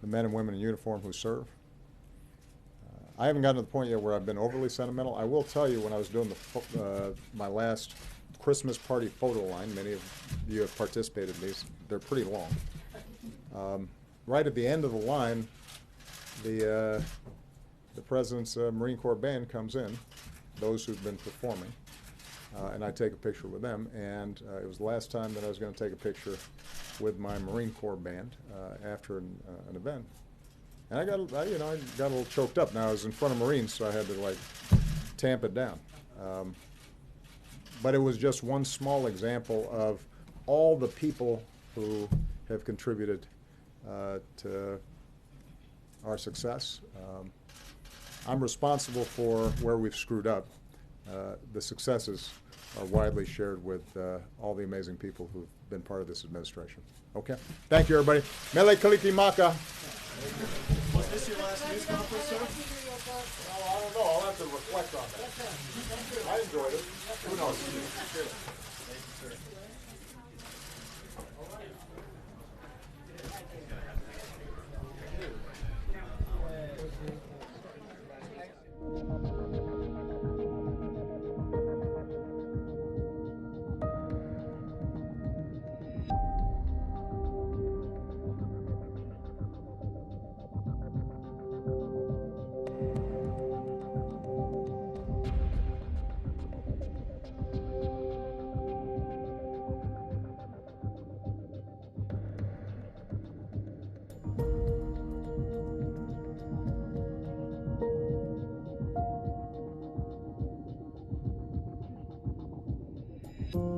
men and women in uniform who serve. I haven't gotten to the point yet where I've been overly sentimental. I will tell you, when I was doing my last Christmas party photo line, many of you have participated in these. They're pretty long. Right at the end of the line, the President's Marine Corps band comes in, those who've been performing, and I take a picture with them. And it was the last time that I was going to take a picture with my Marine Corps band after an event. And I got a little choked up. Now I was in front of Marines, so I had to like tamp it down. But it was just one small example of all the people who have contributed to our success. I'm responsible for where we've screwed up. The successes are widely shared with all the amazing people who've been part of this administration. Okay? Thank you, everybody. Mele Kalikimaka. Was this your last news conference, sir? I don't know. I'll have to reflect on that. I enjoyed it. Who knows? Thank you,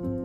sir.